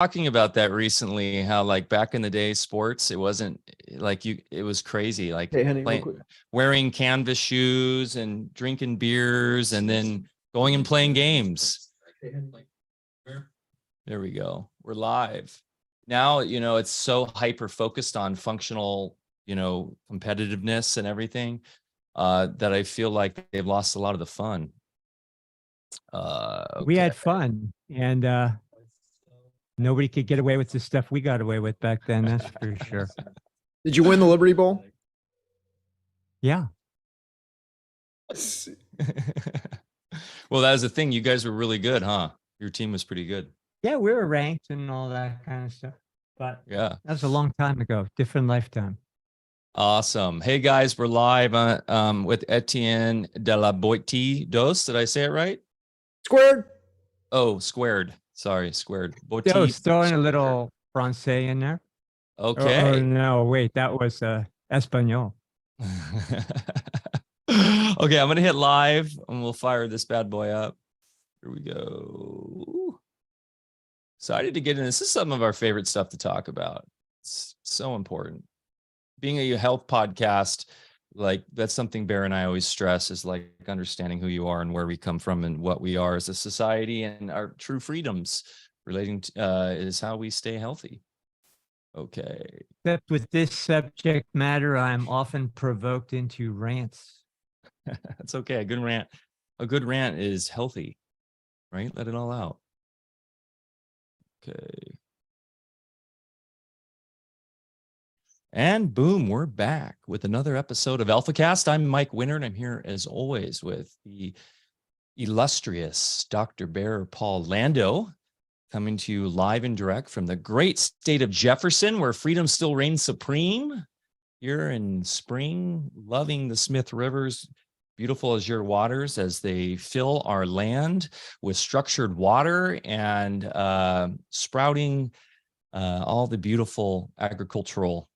talking about that recently, how like back in the day, sports, it wasn't like it was crazy, like Hey, honey, wearing canvas shoes and drinking beers and then going and playing games. There we go. We're live. Now, it's so hyper focused on functional, competitiveness and everything, that I feel like they've lost a lot of the fun. We had fun, and nobody could get away with the stuff we got away with back then. That's for sure. Did you win the Liberty Bowl? Yeah. Well, that was the thing. You guys were really good, huh? Your team was pretty good. Yeah, we were ranked and all that kind of stuff. But yeah, that was a long time ago. Different lifetime. Awesome. Hey guys, we're live with Etienne de la Boetie2-Self. Did I say it right? Squared. Oh, squared. Sorry, squared. Boetie. Throwing a little Francais in there. Okay. Oh no, wait, that was Espanol. Okay, I'm gonna hit live and we'll fire this bad boy up. Here we go. Excited to get in. This is some of our favorite stuff to talk about. It's so important. Being a health podcast, like that's something Bear and I always stress, is like understanding who you are and where we come from and what we are as a society, and our true freedoms relating to is how we stay healthy. Okay. Except with this subject matter, I'm often provoked into rants. That's okay. A good rant is healthy, right? Let it all out. Okay. And boom, we're back with another episode of Alfacast. I'm Mike Winter, and I'm here as always with the illustrious Dr. Bear Paul Lando, coming to you live and direct from the great state of Jefferson, where freedom still reigns supreme. Here in spring, loving the Smith Rivers, beautiful azure waters as they fill our land with structured water and sprouting all the beautiful agricultural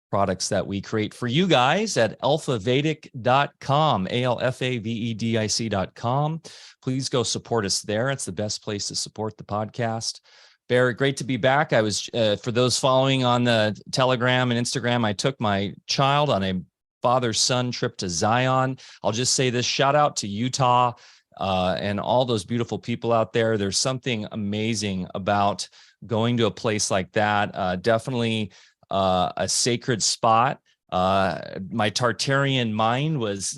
products that we create for you guys at alfavedic.com, ALFAVEDIC.com. Please go support us there. It's the best place to support the podcast. Bear, great to be back. I was, for those following on the Telegram and Instagram, I took my child on a father-son trip to Zion. I'll just say this, shout out to Utah and all those beautiful people out there. There's something amazing about going to a place like that. Definitely a sacred spot. My Tartarian mind was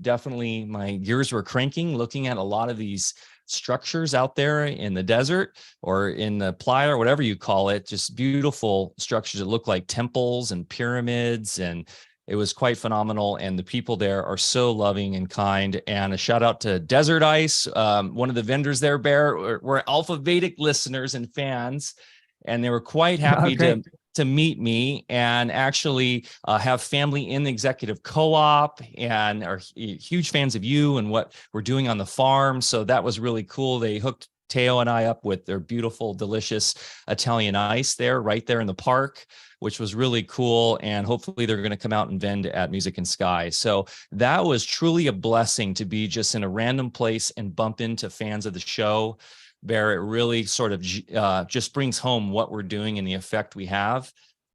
definitely, my gears were cranking looking at a lot of these structures out there in the desert or in the playa or whatever you call it, just beautiful structures that look like temples and pyramids, and it was quite phenomenal. And the people there are so loving and kind. And a shout out to Desert Ice, one of the vendors there, Bear, were Alfa Vedic listeners and fans, and they were quite happy to meet me and actually have family in the executive co-op and are huge fans of you and what we're doing on the farm. So that was really cool. They hooked Teo and I up with their beautiful, delicious Italian ice there, right there in the park, which was really cool. And hopefully they're going to come out and vend at Music and Sky. So that was truly a blessing to be just in a random place and bump into fans of the show. Bear, it really sort of just brings home what we're doing and the effect we have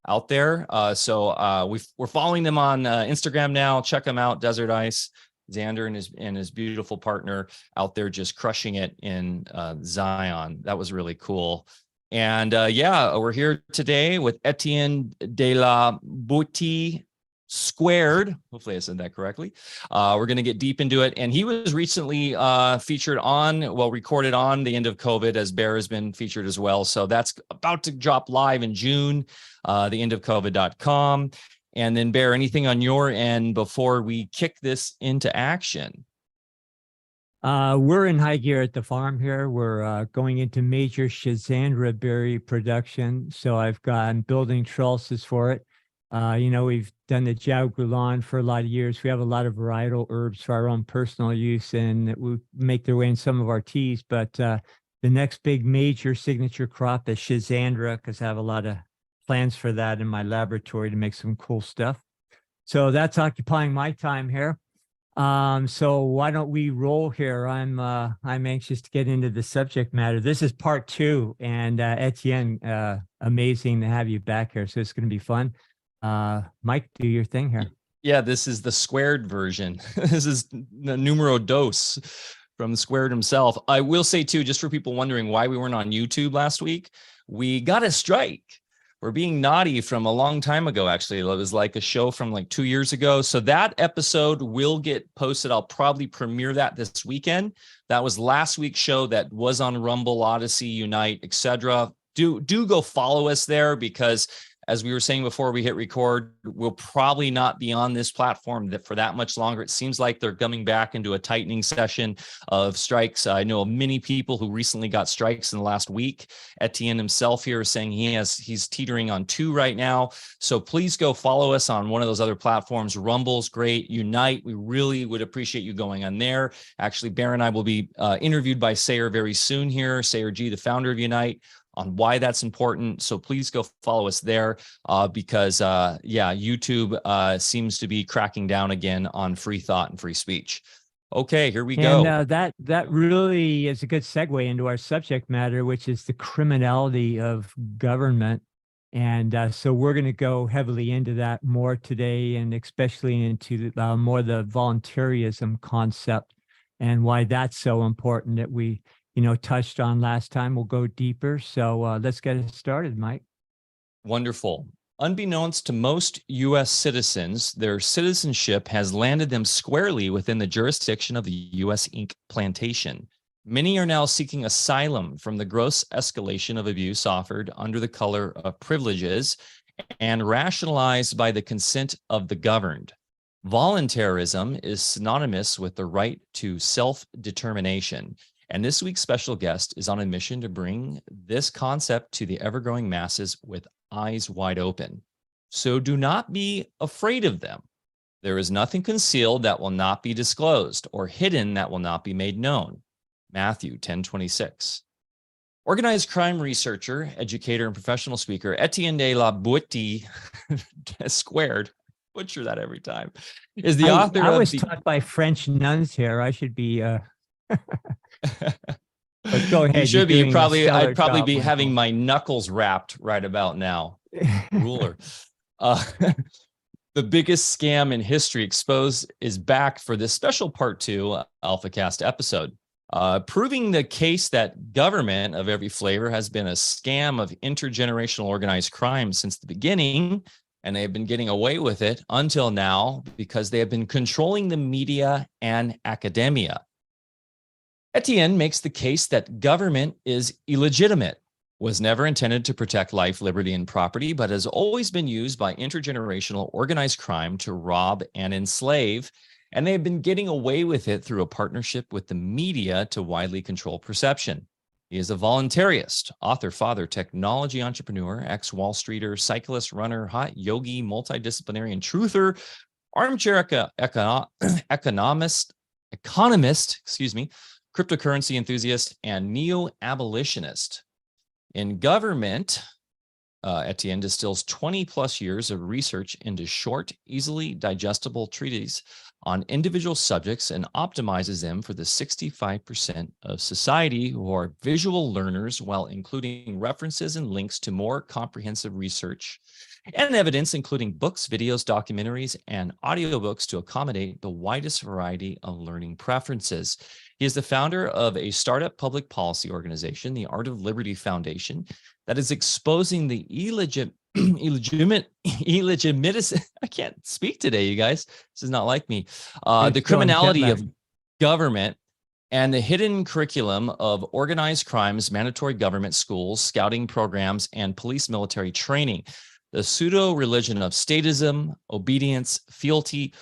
out there. So we're following them on Instagram now. Check them out, Desert Ice. Xander and his beautiful partner out there just crushing it in Zion. That was really cool. And yeah, we're here today with Etienne de la Boetie Squared. Hopefully I said that correctly. We're going to get deep into it. And he was recently featured recorded on the end of COVID, as Bear has been featured as well. So that's about to drop live in June, theendofcovid.com. And then Bear, anything on your end before we kick this into action? We're in high gear at the farm here. We're going into major Schizandra berry production. So I'm building trellises for it. We've done the Jiao Gulan for a lot of years. We have a lot of varietal herbs for our own personal use, and we make their way in some of our teas. But the next big major signature crop is Schizandra, because I have a lot of plans for that in my laboratory to make some cool stuff. So that's occupying my time here. So why don't we roll here? I'm anxious to get into the subject matter. This is part two, and Etienne, amazing to have you back here. So it's going to be fun. Mike, do your thing here. Yeah, this is the squared version. This is the numero dos from Squared himself. I will say too, just for people wondering why we weren't on YouTube last week, we got a strike. We're being naughty from a long time ago, actually. It was like a show from like 2 years ago. So that episode will get posted. I'll probably premiere that this weekend. That was last week's show that was on Rumble, Odyssey, Unite, etc. Do go follow us there, because as we were saying before we hit record, we'll probably not be on this platform for that much longer. It seems like they're coming back into a tightening session of strikes. I know many people who recently got strikes in the last week. Etienne himself here is saying he's teetering on 2 right now. So please go follow us on one of those other platforms. Rumble's great. Unite, we really would appreciate you going on there. Actually, Bear and I will be interviewed by Sayer very soon here. Sayer G, the founder of Unite, on why that's important. So please go follow us there, because YouTube seems to be cracking down again on free thought and free speech. Okay, here we go. And that really is a good segue into our subject matter, which is the criminality of government. And so we're going to go heavily into that more today, and especially into more the voluntarism concept and why that's so important that we touched on last time. We'll go deeper. So let's get it started, Mike. Wonderful. Unbeknownst to most U.S. citizens, their citizenship has landed them squarely within the jurisdiction of the U.S. Inc. plantation. Many are now seeking asylum from the gross escalation of abuse offered under the color of privileges and rationalized by the consent of the governed. Voluntarism is synonymous with the right to self-determination. And this week's special guest is on a mission to bring this concept to the ever-growing masses with eyes wide open. So do not be afraid of them. There is nothing concealed that will not be disclosed, or hidden that will not be made known. Matthew 10:26. Organized crime researcher, educator, and professional speaker Etienne de la Boetie squared, butcher that every time, is the author of... I was taught by French nuns here. I should be... But go ahead. You should be. I'd probably be job, having my knuckles wrapped right about now. Ruler. The biggest scam in history exposed is back for this special part 2 Alfacast episode, proving the case that government of every flavor has been a scam of intergenerational organized crime since the beginning, and they have been getting away with it until now because they have been controlling the media and academia. Etienne makes the case that government is illegitimate, was never intended to protect life, liberty, and property, but has always been used by intergenerational organized crime to rob and enslave, and they have been getting away with it through a partnership with the media to widely control perception. He is a voluntarist, author, father, technology entrepreneur, ex-Wall Streeter, cyclist, runner, hot yogi, multidisciplinarian truther, armchair economist, cryptocurrency enthusiast, and neo-abolitionist. In government, Etienne distills 20 plus years of research into short, easily digestible treatises on individual subjects and optimizes them for the 65% of society who are visual learners, while including references and links to more comprehensive research and evidence, including books, videos, documentaries, and audiobooks to accommodate the widest variety of learning preferences. He is the founder of a startup public policy organization, the Art of Liberty Foundation, that is exposing the illegitimate, I can't speak today, you guys. This is not like me. The criminality of government and the hidden curriculum of organized crimes, mandatory government schools, scouting programs, and police military training. The pseudo-religion of statism, obedience, fealty,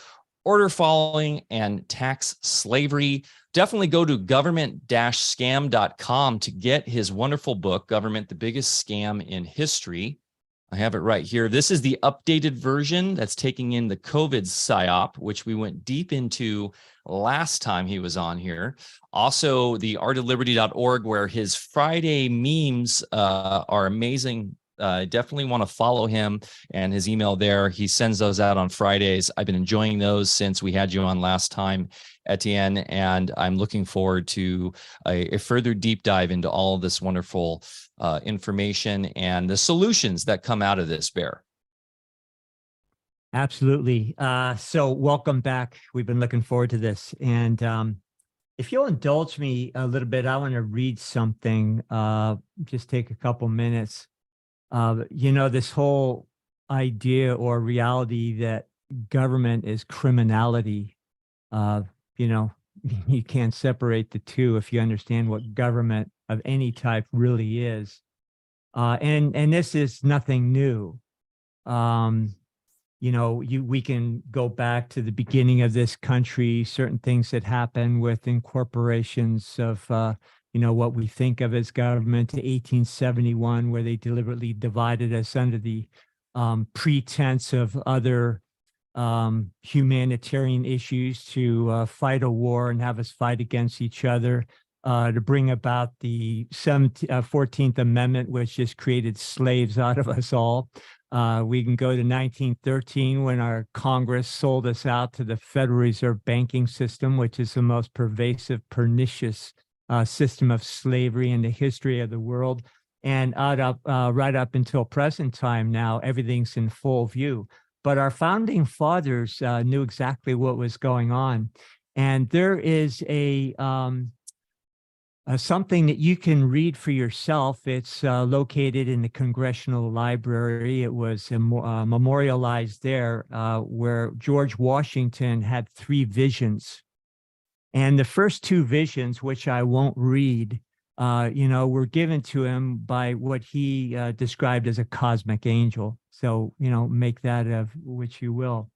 order following, and tax slavery. Definitely go to government-scam.com to get his wonderful book, Government, the Biggest Scam in History. I have it right here. This is the updated version that's taking in the COVID psyop, which we went deep into last time he was on here. Also, the artofliberty.org, where his Friday memes are amazing. Definitely want to follow him and his email there. He sends those out on Fridays. I've been enjoying those since we had you on last time, Etienne, and I'm looking forward to a further deep dive into all of this wonderful information and the solutions that come out of this, Bear. Absolutely. So welcome back. We've been looking forward to this. And if you'll indulge me a little bit, I want to read something, just take a couple minutes. This whole idea or reality that government is criminality, you can't separate the two if you understand what government of any type really is. And this is nothing new. We can go back to the beginning of this country, certain things that happen with incorporations of, what we think of as government, to 1871, where they deliberately divided us under the pretense of other humanitarian issues to fight a war and have us fight against each other, to bring about the 14th Amendment, which just created slaves out of us all. We can go to 1913 when our Congress sold us out to the Federal Reserve banking system, which is the most pervasive, pernicious system of slavery in the history of the world. And right up until present time now, everything's in full view. But our founding fathers knew exactly what was going on. And there is something that you can read for yourself. It's located in the Congressional Library. It was memorialized there, where George Washington had 3 visions. And the first 2 visions, which I won't read, were given to him by what he described as a cosmic angel. So, make that of which you will.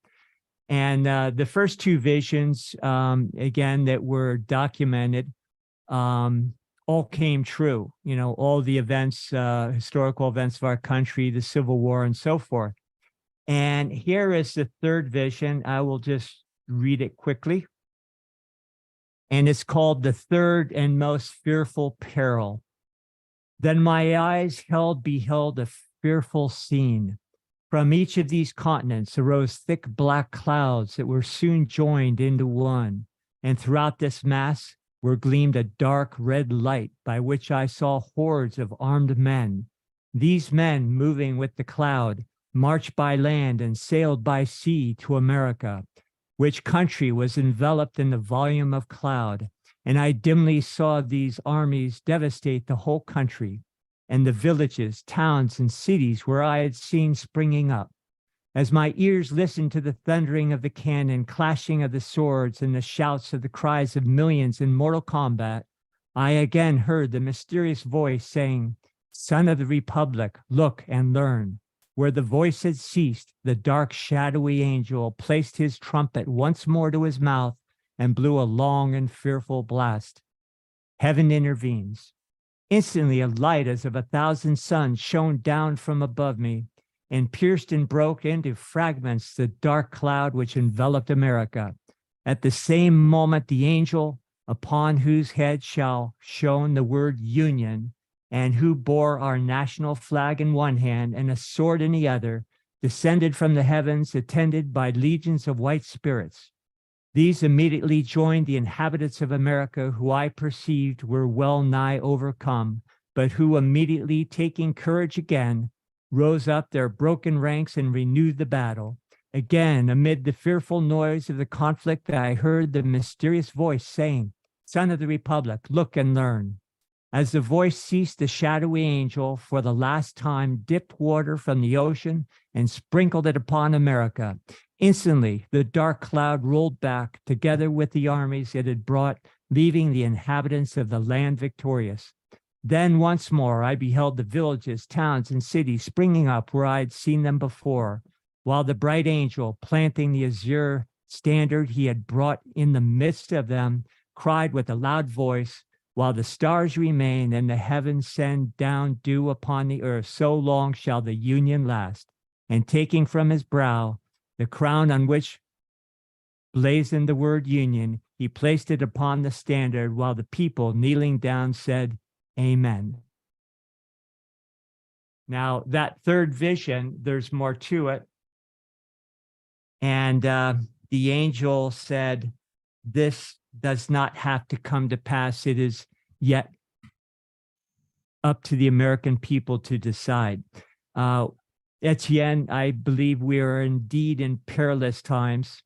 And the first 2 visions, again, that were documented, all came true. All the events, historical events of our country, the Civil War, and so forth. And here is the 3rd vision. I will just read it quickly. And it's called The Third and Most Fearful Peril. Then my eyes beheld a fearful scene. From each of these continents arose thick black clouds that were soon joined into one. And throughout this mass where gleamed a dark red light by which I saw hordes of armed men. These men, moving with the cloud, marched by land and sailed by sea to America, which country was enveloped in the volume of cloud. And I dimly saw these armies devastate the whole country and the villages, towns, and cities where I had seen springing up. As my ears listened to the thundering of the cannon, clashing of the swords, and the shouts of the cries of millions in mortal combat, I again heard the mysterious voice saying, "Son of the Republic, look and learn." Where the voice had ceased, the dark, shadowy angel placed his trumpet once more to his mouth and blew a long and fearful blast. Heaven intervenes. Instantly, a light as of 1,000 suns shone down from above me, and pierced and broke into fragments the dark cloud which enveloped America. At the same moment, the angel, upon whose head shone the word Union, and who bore our national flag in one hand and a sword in the other, descended from the heavens, attended by legions of white spirits. These immediately joined the inhabitants of America, who I perceived were well nigh overcome, but who immediately, taking courage again, rose up their broken ranks and renewed the battle. Again, amid the fearful noise of the conflict, I heard the mysterious voice saying, "Son of the Republic, look and learn." As the voice ceased, the shadowy angel, for the last time, dipped water from the ocean and sprinkled it upon America. Instantly, the dark cloud rolled back, together with the armies it had brought, leaving the inhabitants of the land victorious. Then once more I beheld the villages, towns, and cities springing up where I had seen them before, while the bright angel, planting the azure standard he had brought in the midst of them, cried with a loud voice, "While the stars remain and the heavens send down dew upon the earth, so long shall the union last." And taking from his brow the crown on which blazoned the word Union, he placed it upon the standard, while the people, kneeling down, said, "Amen." Now, that third vision, there's more to it. And the angel said, this does not have to come to pass. It is yet up to the American people to decide. Etienne, I believe we are indeed in perilous times.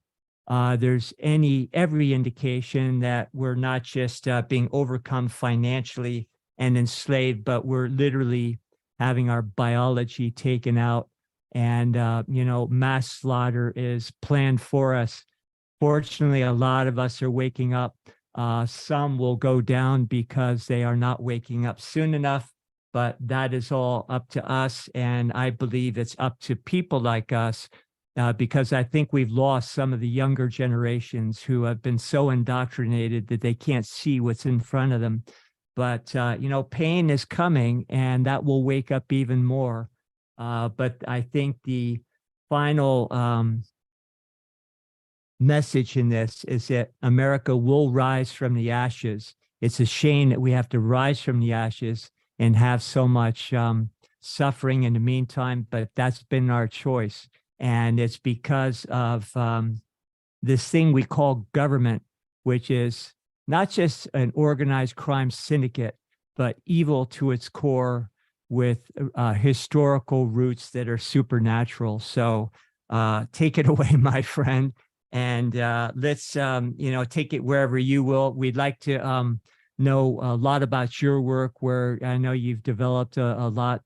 There's every indication that we're not just being overcome financially and enslaved, but we're literally having our biology taken out, and mass slaughter is planned for us. Fortunately, a lot of us are waking up. Some will go down because they are not waking up soon enough, but that is all up to us. And I believe it's up to people like us, because I think we've lost some of the younger generations who have been so indoctrinated that they can't see what's in front of them. But, pain is coming, and that will wake up even more. But I think the final message in this is that America will rise from the ashes. It's a shame that we have to rise from the ashes and have so much suffering in the meantime, but that's been our choice. And it's because of this thing we call government, which is not just an organized crime syndicate, but evil to its core with historical roots that are supernatural. So take it away, my friend. And let's, take it wherever you will. We'd like to know a lot about your work, where I know you've developed a lot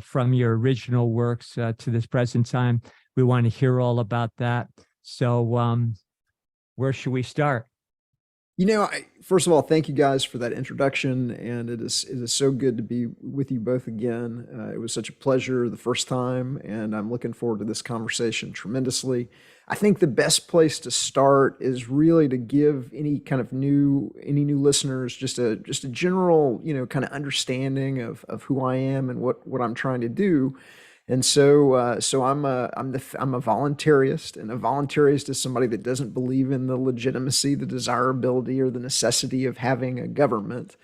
from your original works to this present time. We want to hear all about that. So where should we start? First of all, thank you guys for that introduction, and it is so good to be with you both again. It was such a pleasure the first time, and I'm looking forward to this conversation tremendously. I think the best place to start is really to give any new listeners just a general, kind of understanding of who I am and what I'm trying to do. And so I'm a voluntarist, and a voluntarist is somebody that doesn't believe in the legitimacy, the desirability, or the necessity of having a government.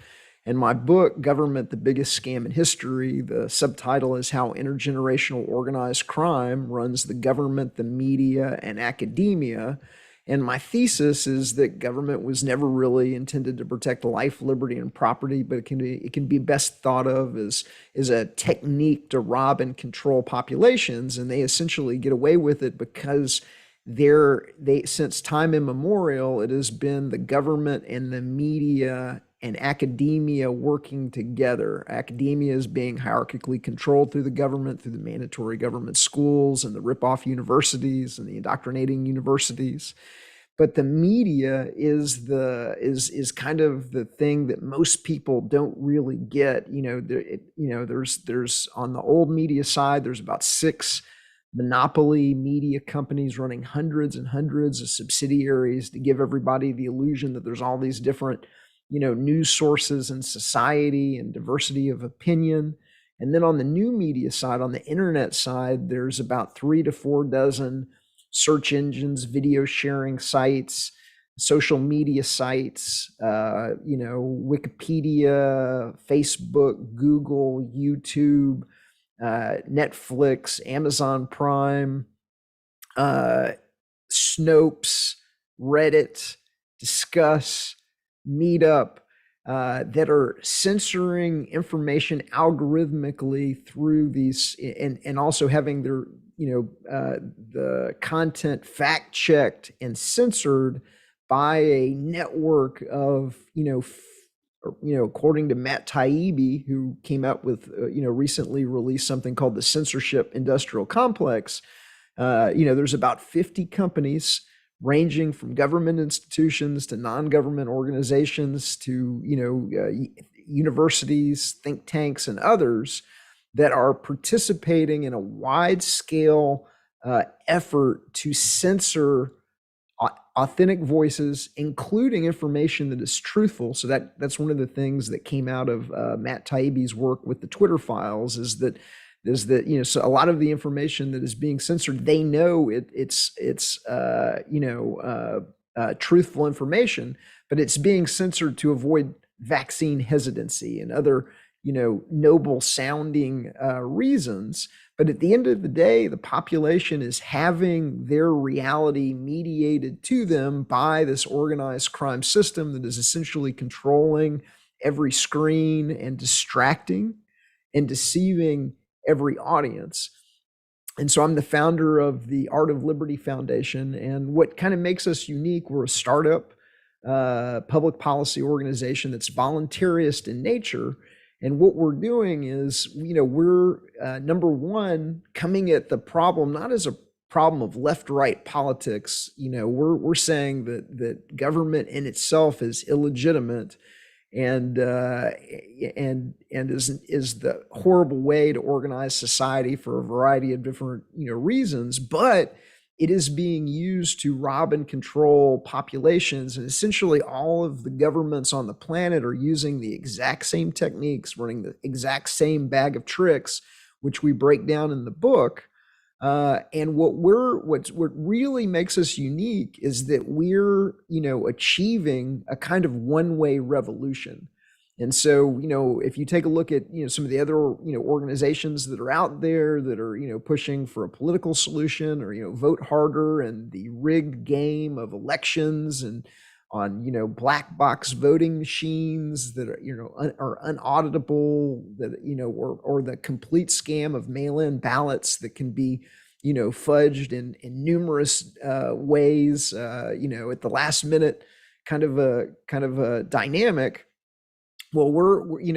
And my book, Government, the Biggest Scam in History, the subtitle is How Intergenerational Organized Crime Runs the Government, the Media, and Academia. And my thesis is that government was never really intended to protect life, liberty, and property, but it can be best thought of as a technique to rob and control populations. And they essentially get away with it because since time immemorial, it has been the government and the media and academia working together. Academia is being hierarchically controlled through the government, through the mandatory government schools and the rip-off universities and the indoctrinating universities. But the media is kind of the thing that most people don't really get. There's on the old media side, there's about 6 monopoly media companies running hundreds and hundreds of subsidiaries to give everybody the illusion that there's all these different news sources in society and diversity of opinion. And then on the new media side, on the internet side, there's about 3 to 4 dozen search engines, video sharing sites, social media sites, Wikipedia, Facebook, Google, YouTube, Netflix, Amazon Prime, Snopes, Reddit, Discuss, Meetup, that are censoring information algorithmically through these, and also having their the content fact checked and censored by a network of according to Matt Taibbi, who came out with recently released something called the Censorship Industrial Complex. There's about 50 companies ranging from government institutions to non-government organizations to universities, think tanks, and others that are participating in a wide-scale effort to censor authentic voices, including information that is truthful. So that's one of the things that came out of Matt Taibbi's work with the Twitter files is that so a lot of the information that is being censored, they know it's truthful information, but it's being censored to avoid vaccine hesitancy and other noble sounding reasons. But at the end of the day, the population is having their reality mediated to them by this organized crime system that is essentially controlling every screen and distracting and deceiving every audience. And so I'm the founder of the Art of Liberty Foundation. And what kind of makes us unique, we're a startup public policy organization that's voluntarist in nature. And what we're doing is, we're number one, coming at the problem not as a problem of left-right politics. We're saying that government in itself is illegitimate and is the horrible way to organize society for a variety of different reasons, but it is being used to rob and control populations, and essentially all of the governments on the planet are using the exact same techniques, running the exact same bag of tricks, which we break down in the book. And what really makes us unique is that we're, achieving a kind of one-way revolution. And so, if you take a look at, some of the other, organizations that are out there that are, pushing for a political solution or, vote harder and the rigged game of elections and on, black box voting machines that are, are unauditable, that, or the complete scam of mail-in ballots that can be, fudged in numerous ways, at the last minute, kind of a dynamic. Well, we're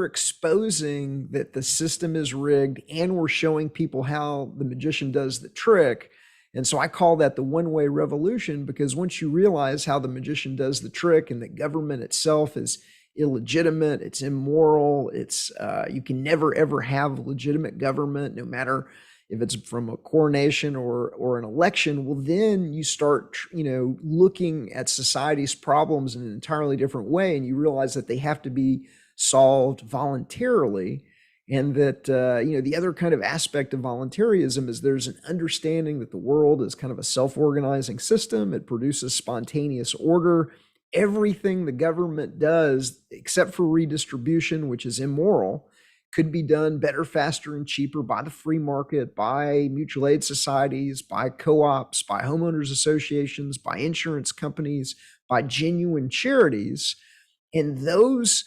exposing that the system is rigged, and we're showing people how the magician does the trick. And so I call that the one-way revolution, because once you realize how the magician does the trick and that government itself is illegitimate, it's immoral, it's you can never ever have legitimate government, no matter if it's from a coronation or an election. Well, then you start, looking at society's problems in an entirely different way, and you realize that they have to be solved voluntarily. And that, the other kind of aspect of voluntarism is there's an understanding that the world is kind of a self-organizing system. It produces spontaneous order. Everything the government does, except for redistribution, which is immoral, could be done better, faster, and cheaper by the free market, by mutual aid societies, by co-ops, by homeowners associations, by insurance companies, by genuine charities. And those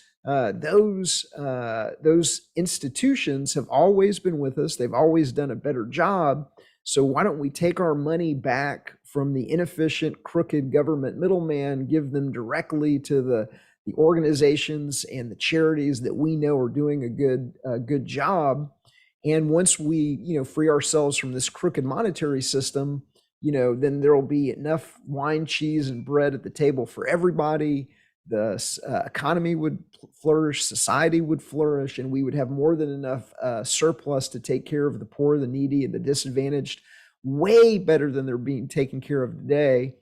institutions have always been with us. They've always done a better job. So why don't we take our money back from the inefficient, crooked government middleman, give them directly to the organizations and the charities that we know are doing a good job. And once we, free ourselves from this crooked monetary system, then there will be enough wine, cheese, and bread at the table for everybody. The economy would flourish, society would flourish, and we would have more than enough surplus to take care of the poor, the needy, and the disadvantaged, way better than they're being taken care of today.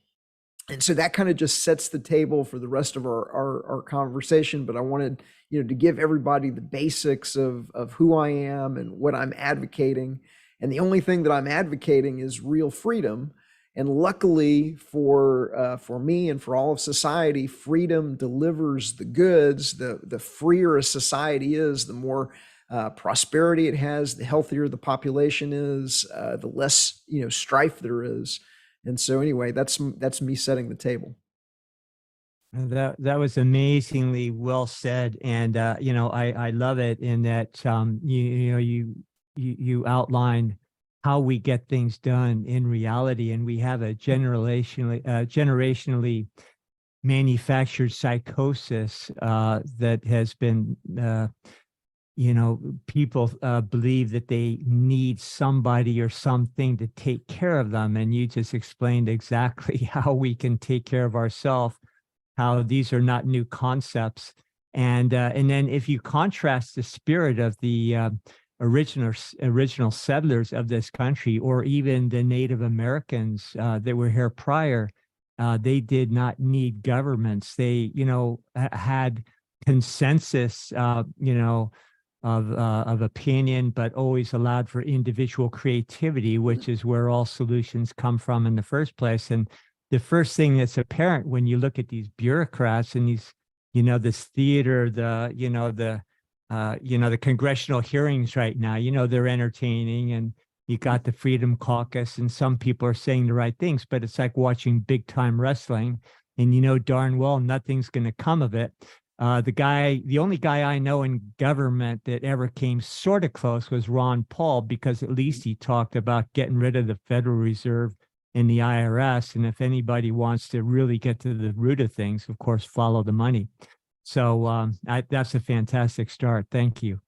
And so that kind of just sets the table for the rest of our conversation. But I wanted, to give everybody the basics of who I am and what I'm advocating. And the only thing that I'm advocating is real freedom. And luckily for me and for all of society, freedom delivers the goods. The freer a society is, the more prosperity it has, the healthier the population is, the less strife there is. And so anyway, that's me setting the table. That was amazingly well said, and I love it in that you outline how we get things done in reality, and we have a generationally manufactured psychosis that has been people believe that they need somebody or something to take care of them. And you just explained exactly how we can take care of ourselves, how these are not new concepts. And then if you contrast the spirit of the original settlers of this country, or even the Native Americans that were here prior, they did not need governments. They, had consensus, of opinion, but always allowed for individual creativity, which is where all solutions come from in the first place. And the first thing that's apparent when you look at these bureaucrats and these this theater, the congressional hearings right now, they're entertaining, and you got the Freedom Caucus, and some people are saying the right things, but it's like watching big time wrestling, and darn well nothing's going to come of it. The only guy I know in government that ever came sort of close was Ron Paul, because at least he talked about getting rid of the Federal Reserve and the IRS. And if anybody wants to really get to the root of things, of course, follow the money. So that's a fantastic start. Thank you.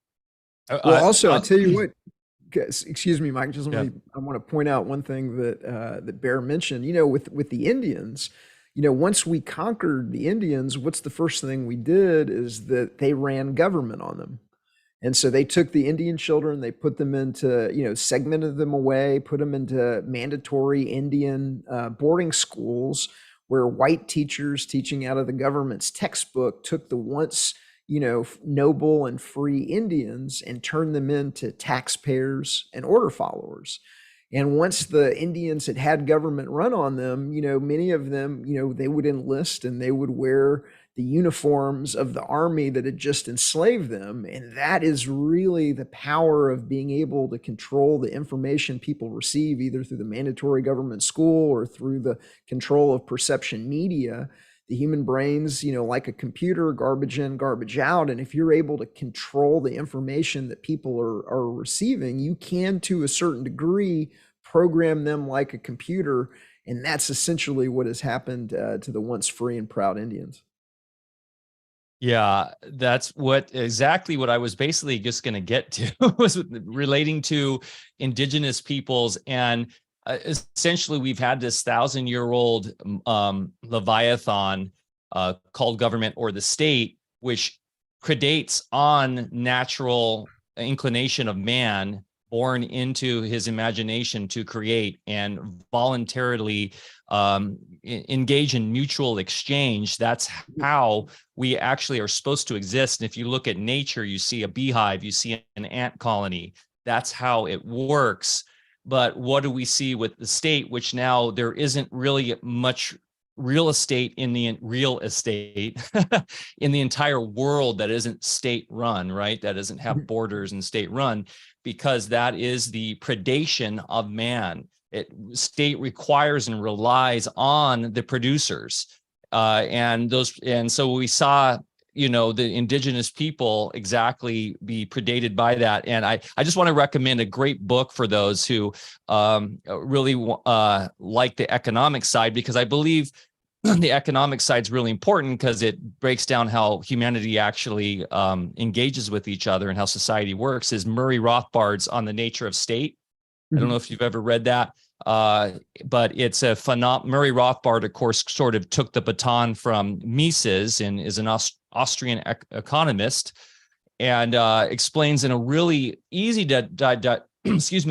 Well, also, I'll tell you what, excuse me, Mike, I want to point out one thing that Bear mentioned, with the Indians. Once we conquered the Indians, what's the first thing we did is that they ran government on them. And so they took the Indian children, they put them into, segmented them away, put them into mandatory Indian boarding schools where white teachers teaching out of the government's textbook took the once, noble and free Indians and turned them into taxpayers and order followers. And once the Indians had government run on them, many of them, they would enlist and they would wear the uniforms of the army that had just enslaved them. And that is really the power of being able to control the information people receive, either through the mandatory government school or through the control of perception media. The human brain's, like a computer, garbage in, garbage out. And if you're able to control the information that people are receiving, you can, to a certain degree, program them like a computer. And that's essentially what has happened to the once free and proud Indians. Yeah, that's exactly what I was basically just going to get to was relating to indigenous peoples. And essentially, we've had this 1,000-year-old Leviathan called government or the state, which predates on natural inclination of man, born into his imagination to create and voluntarily engage in mutual exchange. That's how we actually are supposed to exist. And if you look at nature, you see a beehive, you see an ant colony. That's how it works. But what do we see with the state, which now there isn't really much real estate in the entire world that isn't state run, right? That doesn't have borders and state run, because that is the predation of man. State requires and relies on the producers. And so we saw, the indigenous people exactly be predated by that. And I just want to recommend a great book for those who really like the economic side, because I believe the economic side is really important because it breaks down how humanity actually engages with each other and how society works. Is Murray Rothbard's On the Nature of State. I don't know if you've ever read that, but it's a Murray Rothbard, of course, sort of took the baton from Mises and is an Austrian economist, and explains in a really easy to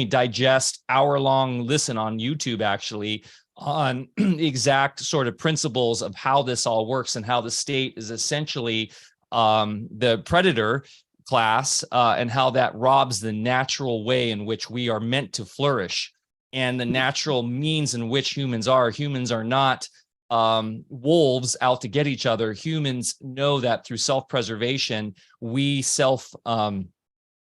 digest hour-long listen on YouTube, actually, on the exact sort of principles of how this all works and how the state is essentially the predator class, and how that robs the natural way in which we are meant to flourish and the natural means in which humans are. Humans are not wolves out to get each other. Humans know that through self-preservation,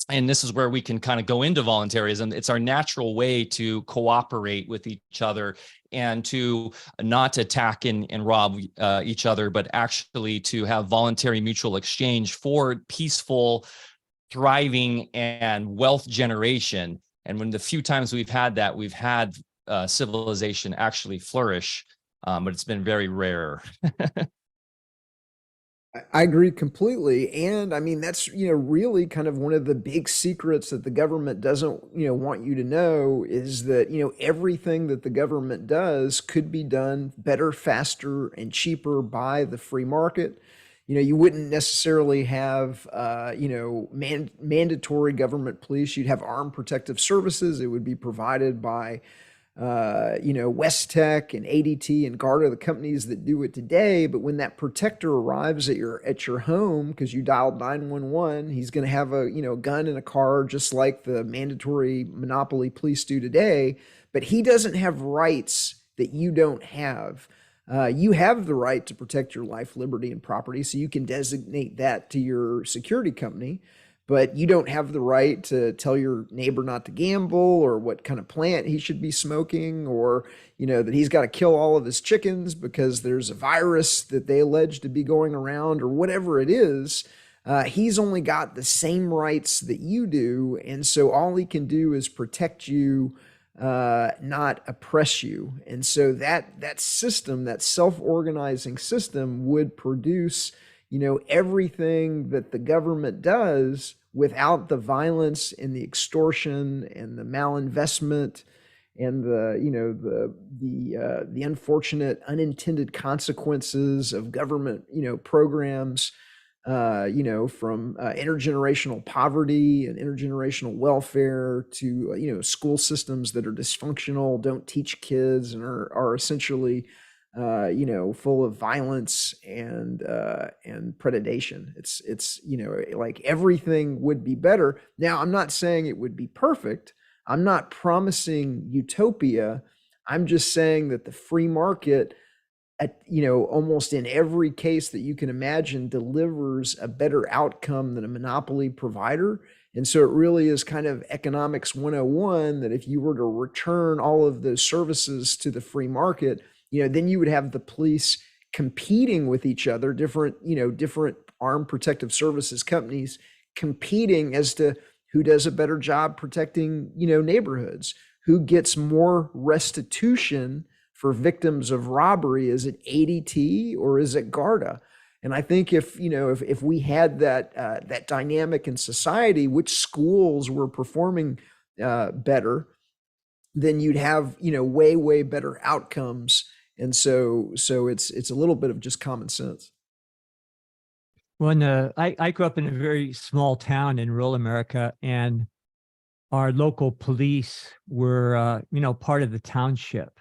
and this is where we can kind of go into voluntarism. It's our natural way to cooperate with each other and to not attack and rob each other, but actually to have voluntary mutual exchange for peaceful, thriving, and wealth generation. And when the few times we've had that, we've had civilization actually flourish, but it's been very rare. I agree completely. And I mean, that's, really kind of one of the big secrets that the government doesn't, want you to know, is that, everything that the government does could be done better, faster, and cheaper by the free market. You wouldn't necessarily have, mandatory government police. You'd have armed protective services. It would be provided by West Tech and ADT and Garda, the companies that do it today. But when that protector arrives at your home, because you dialed 911, he's going to have a gun in a car, just like the mandatory monopoly police do today. But he doesn't have rights that you don't have. You have the right to protect your life, liberty, and property, so you can designate that to your security company. But you don't have the right to tell your neighbor not to gamble, or what kind of plant he should be smoking, or that he's got to kill all of his chickens because there's a virus that they allege to be going around, or whatever it is. He's only got the same rights that you do, and so all he can do is protect you, not oppress you. And so that system, that self-organizing system, would produce everything that the government does without the violence and the extortion and the malinvestment and the unfortunate unintended consequences of government programs, from intergenerational poverty and intergenerational welfare to school systems that are dysfunctional, don't teach kids, and are essentially full of violence and predation. It's like everything would be better. Now, I'm not saying it would be perfect. I'm not promising utopia. I'm just saying that the free market, almost in every case that you can imagine, delivers a better outcome than a monopoly provider. And so it really is kind of economics 101, that if you were to return all of those services to the free market, then you would have the police competing with each other, different armed protective services companies competing as to who does a better job protecting, neighborhoods, who gets more restitution for victims of robbery. Is it ADT or is it Garda? And I think if we had that dynamic in society, which schools were performing better, then you'd have way better outcomes. And so it's a little bit of just common sense. When I grew up in a very small town in rural America, and our local police were part of the township.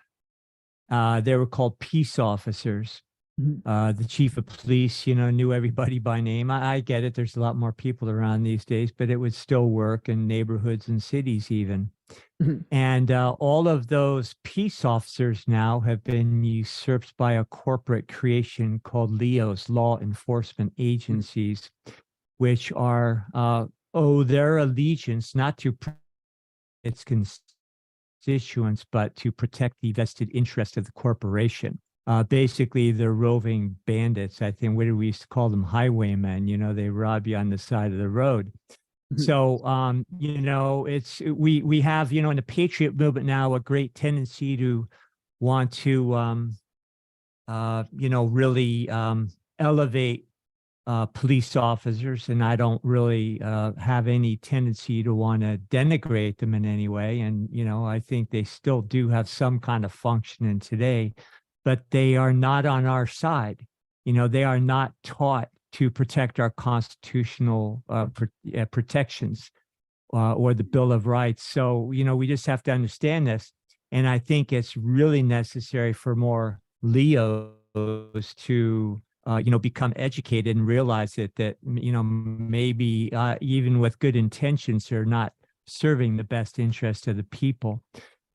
They were called peace officers. The chief of police, knew everybody by name. I get it. There's a lot more people around these days, but it would still work in neighborhoods and cities even. And all of those peace officers now have been usurped by a corporate creation called LEOs, law enforcement agencies, which are owe their allegiance not to its constituents, but to protect the vested interest of the corporation. Basically, they're roving bandits. I think, what did we used to call them? Highwaymen. They rob you on the side of the road. So, we have, in the patriot movement now, a great tendency to want to, really elevate police officers. And I don't really have any tendency to want to denigrate them in any way. And, I think they still do have some kind of function today, but they are not on our side. They are not taught to protect our constitutional protections or the Bill of Rights. So, we just have to understand this. And I think it's really necessary for more LEOs to, become educated and realize that maybe even with good intentions, they're not serving the best interest of the people.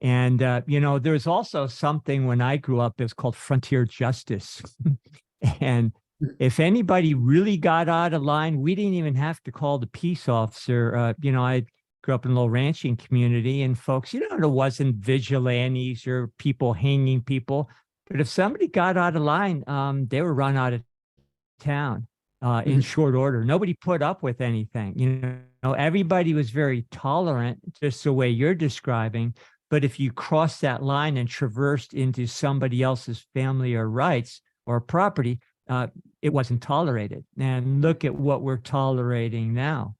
And, there's also something when I grew up, it was called frontier justice. And if anybody really got out of line, we didn't even have to call the peace officer. I grew up in a little ranching community, and folks, it wasn't vigilantes or people hanging people. But if somebody got out of line, they were run out of town in short order. Nobody put up with anything. Everybody was very tolerant, just the way you're describing. But if you crossed that line and traversed into somebody else's family or rights or property, it wasn't tolerated. And look at what we're tolerating now.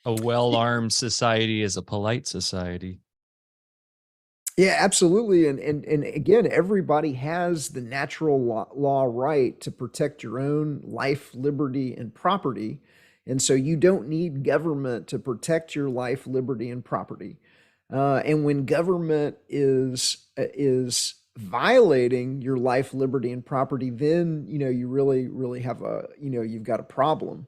A well-armed society is a polite society. Yeah, absolutely. And again, everybody has the natural law right to protect your own life, liberty, and property. And so you don't need government to protect your life, liberty, and property. And when government is violating your life, liberty, and property, then you really have you've got a problem.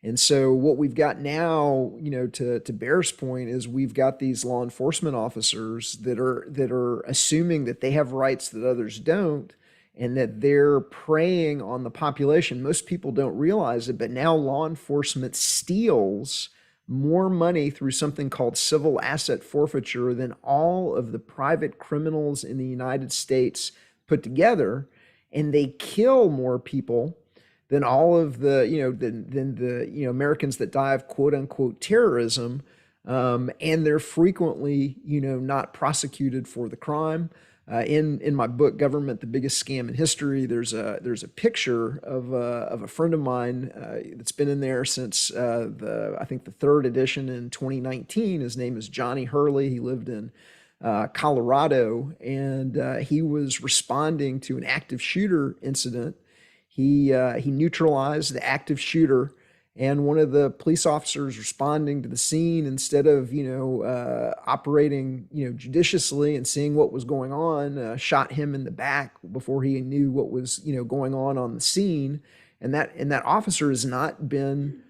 And so what we've got now, to Bear's point, is we've got these law enforcement officers that are assuming that they have rights that others don't, and that they're preying on the population. Most people don't realize it, but now law enforcement steals more money through something called civil asset forfeiture than all of the private criminals in the United States put together, and they kill more people than all of the, than the, Americans that die of quote unquote terrorism. And they're frequently, not prosecuted for the crime. In my book, Government, the Biggest Scam in History, there's a picture of a friend of mine that's been in there since I think the third edition in 2019. His name is Johnny Hurley. He lived in Colorado, and he was responding to an active shooter incident. He neutralized the active shooter, and one of the police officers responding to the scene, instead of operating judiciously and seeing what was going on, shot him in the back before he knew what was going on the scene. And that officer has not been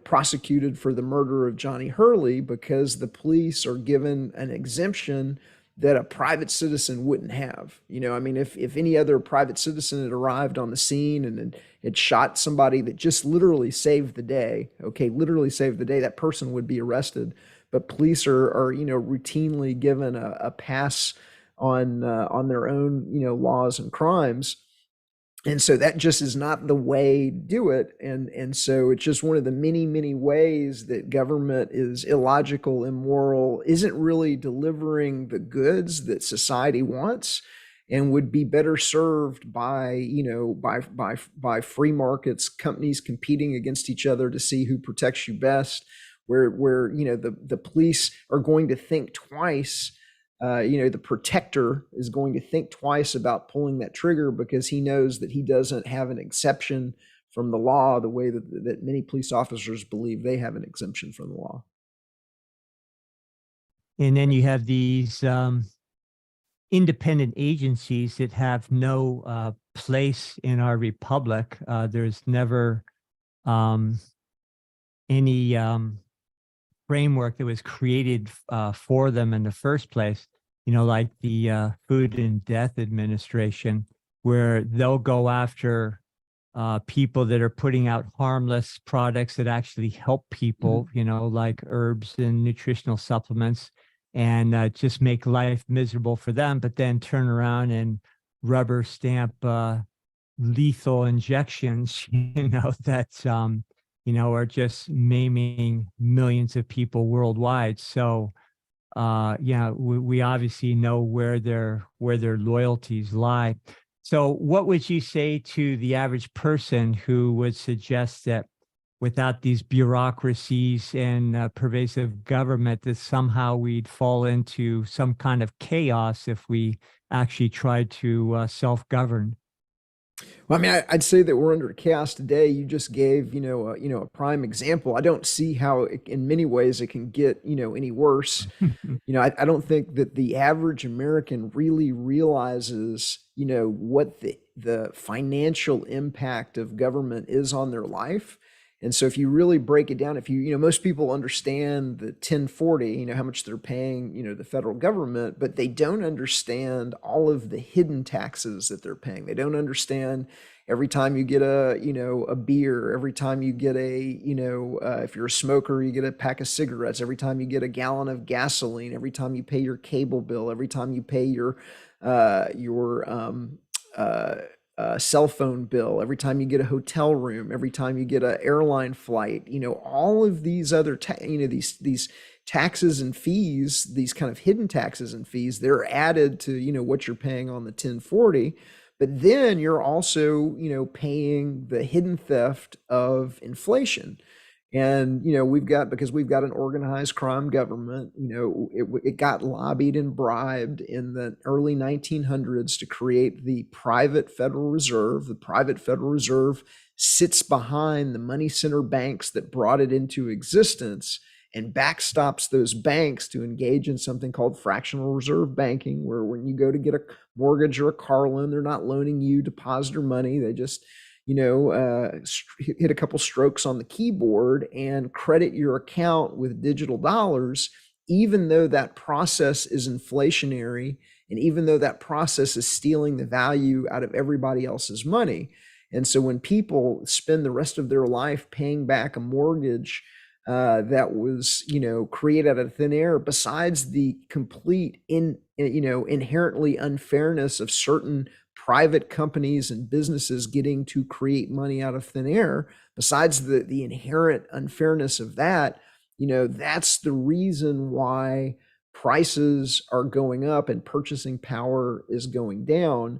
prosecuted for the murder of Johnny Hurley, because the police are given an exemption that a private citizen wouldn't have. If any other private citizen had arrived on the scene and had shot somebody that just literally saved the day, that person would be arrested. But police are routinely given a pass on their own laws and crimes. And so that just is not the way to do it. And so it's just one of the many, many ways that government is illogical, immoral, isn't really delivering the goods that society wants, and would be better served by free markets, companies competing against each other to see who protects you best, where the police are going to think twice. The protector is going to think twice about pulling that trigger, because he knows that he doesn't have an exception from the law the way that many police officers believe they have an exemption from the law. And then you have these independent agencies that have no place in our republic. There's never any framework that was created for them in the first place, like the Food and Death Administration, where they'll go after people that are putting out harmless products that actually help people, like herbs and nutritional supplements, and just make life miserable for them, but then turn around and rubber stamp lethal injections, that are just maiming millions of people worldwide. So, we obviously know where their loyalties lie. So, what would you say to the average person who would suggest that without these bureaucracies and pervasive government, that somehow we'd fall into some kind of chaos if we actually tried to self-govern? Well, I'd say that we're under chaos today. You just gave, a prime example. I don't see how in many ways it can get, any worse. I don't think that the average American really realizes, what the financial impact of government is on their life. And so if you really break it down, most people understand the 1040, how much they're paying, the federal government, but they don't understand all of the hidden taxes that they're paying. They don't understand every time you get a beer, every time you get if you're a smoker, you get a pack of cigarettes, every time you get a gallon of gasoline, every time you pay your cable bill, every time you pay your cell phone bill, every time you get a hotel room, every time you get an airline flight, all of these other, these taxes and fees, these kind of hidden taxes and fees, they're added to, what you're paying on the 1040. But then you're also, paying the hidden theft of inflation. And, because we've got an organized crime government, it got lobbied and bribed in the early 1900s to create the private Federal Reserve. The private Federal Reserve sits behind the money center banks that brought it into existence, and backstops those banks to engage in something called fractional reserve banking, where when you go to get a mortgage or a car loan, they're not loaning you depositor money. They just hit a couple strokes on the keyboard and credit your account with digital dollars even though that process is inflationary, and even though that process is stealing the value out of everybody else's money. And so when people spend the rest of their life paying back a mortgage that was, created out of thin air, besides the complete inherently unfairness of certain private companies and businesses getting to create money out of thin air, besides the inherent unfairness of that, that's the reason why prices are going up and purchasing power is going down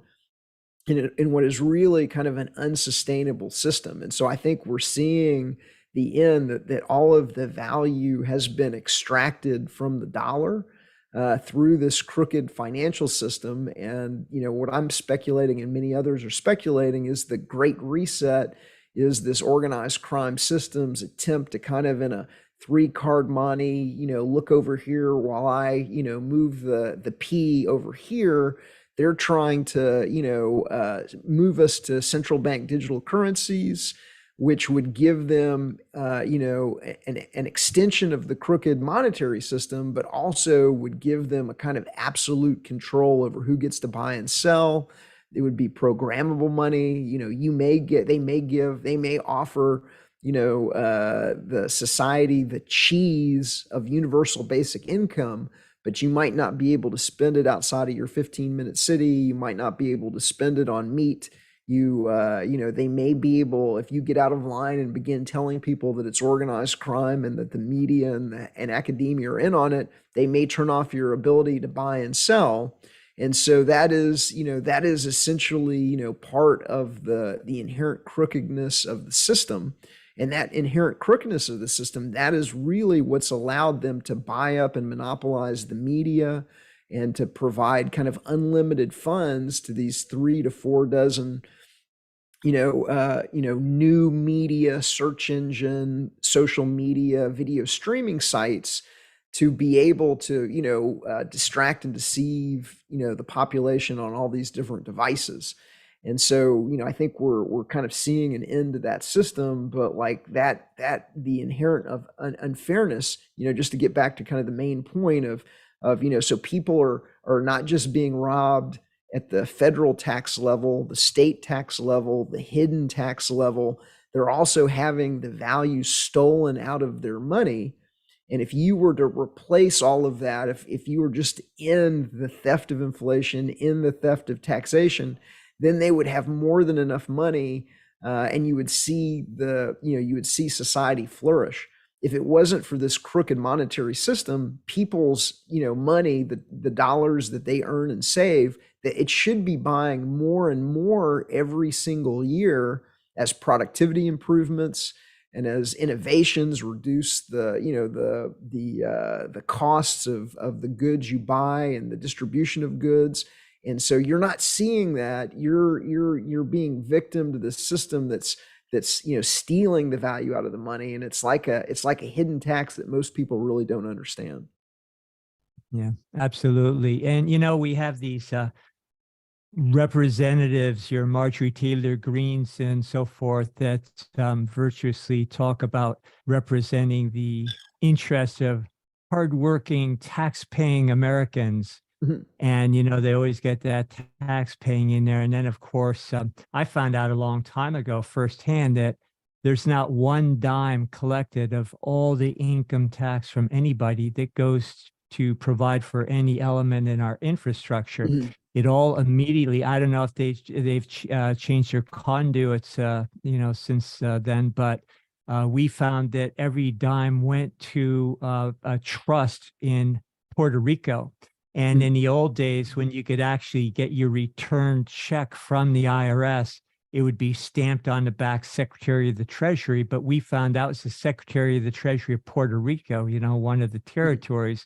in what is really kind of an unsustainable system. And so I think we're seeing the end that all of the value has been extracted from the dollar through this crooked financial system. And, what I'm speculating and many others are speculating is the Great Reset is this organized crime system's attempt to kind of in a 3-card monte, look over here while I, move the P over here. They're trying to, move us to central bank digital currencies, which would give them, an extension of the crooked monetary system, but also would give them a kind of absolute control over who gets to buy and sell. It would be programmable money. They may offer, the society the cheese of universal basic income, but you might not be able to spend it outside of your 15-minute city. You might not be able to spend it on meat. They may be able, if you get out of line and begin telling people that it's organized crime and that the media and academia are in on it, they may turn off your ability to buy and sell. And so that is essentially, part of the inherent crookedness of the system. And that inherent crookedness of the system, that is really what's allowed them to buy up and monopolize the media and to provide kind of unlimited funds to these 3 to 4 dozen, new media, search engine, social media, video streaming sites to be able to, distract and deceive, the population on all these different devices. And so, I think we're kind of seeing an end to that system, but like that the inherent of unfairness, just to get back to kind of the main point of, so people are not just being robbed at the federal tax level, the state tax level, the hidden tax level, they're also having the value stolen out of their money. And if you were to replace all of that, if you were just in the theft of inflation, in the theft of taxation, then they would have more than enough money, and you would see society flourish. If it wasn't for this crooked monetary system, people's money, the dollars that they earn and save, that it should be buying more and more every single year as productivity improvements and as innovations reduce the costs of the goods you buy and the distribution of goods. And so you're not seeing that. You're being victim to this system that's stealing the value out of the money, and it's like a hidden tax that most people really don't understand. Yeah, absolutely. And we have these representatives, your Marjorie Taylor Greens and so forth, that virtuously talk about representing the interests of hardworking, tax-paying Americans. Mhm. And, they always get that tax paying in there. And then, of course, I found out a long time ago firsthand that there's not one dime collected of all the income tax from anybody that goes to provide for any element in our infrastructure. Mhm. It all immediately, I don't know if they've changed their conduits, since then, but we found that every dime went to a trust in Puerto Rico. And in the old days, when you could actually get your return check from the IRS, it would be stamped on the back, Secretary of the Treasury. But we found out it's the Secretary of the Treasury of Puerto Rico, one of the territories.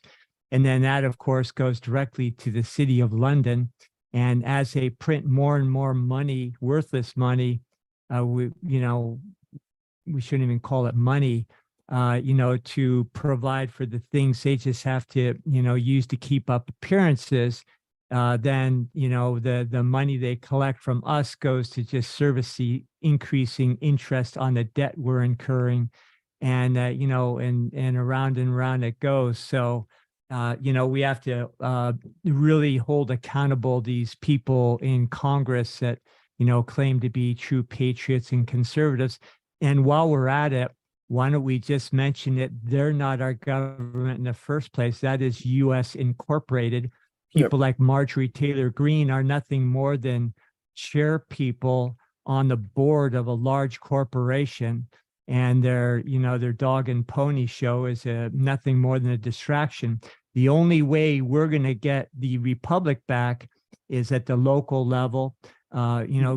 And then that, of course, goes directly to the city of London. And as they print more and more money, worthless money, we shouldn't even call it money, to provide for the things they just have to, use to keep up appearances, then, the money they collect from us goes to just service the increasing interest on the debt we're incurring. And, and around it goes. So we have to really hold accountable these people in Congress that, claim to be true patriots and conservatives. And while we're at it, why don't we just mention it? They're not our government in the first place. That is U.S. Incorporated. People like Marjorie Taylor Greene are nothing more than chair people on the board of a large corporation. And their dog and pony show is nothing more than a distraction. The only way we're going to get the republic back is at the local level.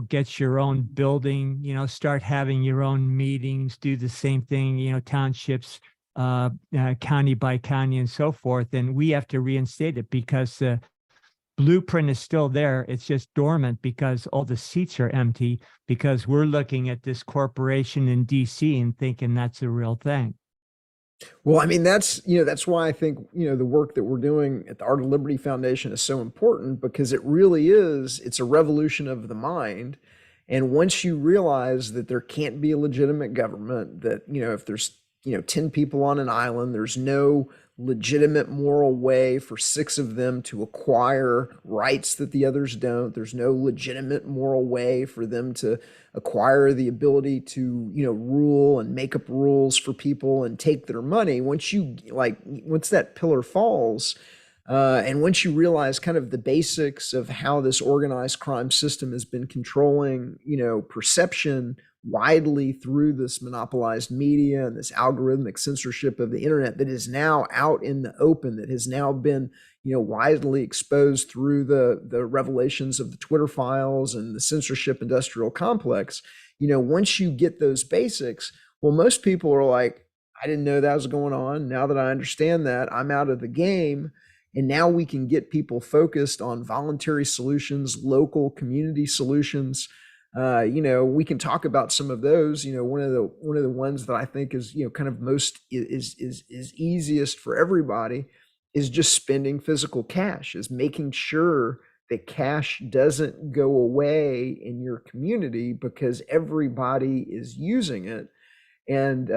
Get your own building, start having your own meetings, do the same thing, townships, county by county and so forth. And we have to reinstate it because the blueprint is still there. It's just dormant because all the seats are empty, because we're looking at this corporation in DC and thinking that's a real thing. Well, I mean, that's why I think, the work that we're doing at the Art of Liberty Foundation is so important, because it really is, it's a revolution of the mind. And once you realize that there can't be a legitimate government, that, if there's, 10 people on an island, there's no legitimate moral way for 6 of them to acquire rights that the others don't. There's no legitimate moral way for them to acquire the ability to, rule and make up rules for people and take their money. Once that pillar falls, and once you realize kind of the basics of how this organized crime system has been controlling, perception widely through this monopolized media and this algorithmic censorship of the internet that is now out in the open, that has now been, widely exposed through the revelations of the Twitter files and the censorship industrial complex. Once you get those basics, well, most people are like, I didn't know that was going on. Now that I understand that, I'm out of the game. And now we can get people focused on voluntary solutions, local community solutions. We can talk about some of those. One of the ones that I think is, kind of most is easiest for everybody is just spending physical cash, is making sure that cash doesn't go away in your community because everybody is using it. And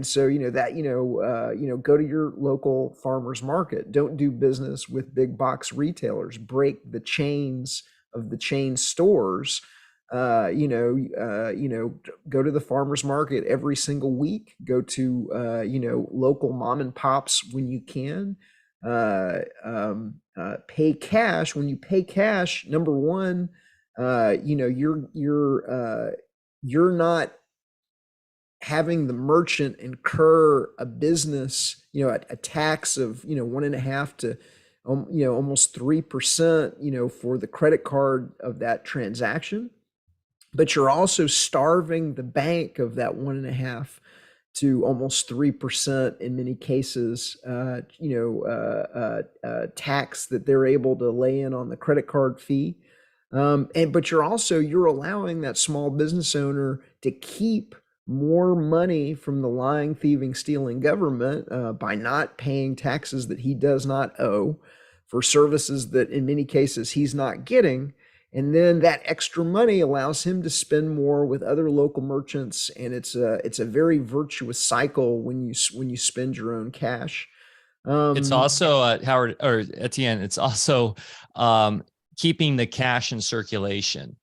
so, go to your local farmer's market. Don't do business with big box retailers. Break the chains of the chain stores. Go to the farmer's market every single week. Go to, local mom and pops when you can. Pay cash. When you pay cash, number one, you're not having the merchant incur a business, a tax of, 1.5 to, almost 3%, for the credit card of that transaction. But you're also starving the bank of that 1.5 to almost 3% in many cases, tax that they're able to lay in on the credit card fee. But you're allowing that small business owner to keep more money from the lying, thieving, stealing government by not paying taxes that he does not owe for services that in many cases he's not getting. And then that extra money allows him to spend more with other local merchants, and it's a very virtuous cycle when you spend your own cash. It's also Howard or Etienne. It's also keeping the cash in circulation,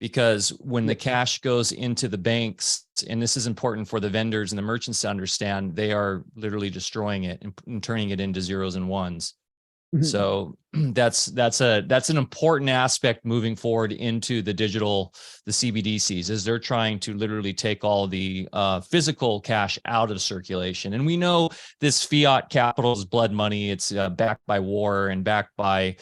because when the cash goes into the banks, and this is important for the vendors and the merchants to understand, they are literally destroying it and turning it into zeros and ones. So that's an important aspect moving forward into the CBDCs, is they're trying to literally take all the physical cash out of circulation. And we know this fiat capital is blood money. It's backed by war and backed by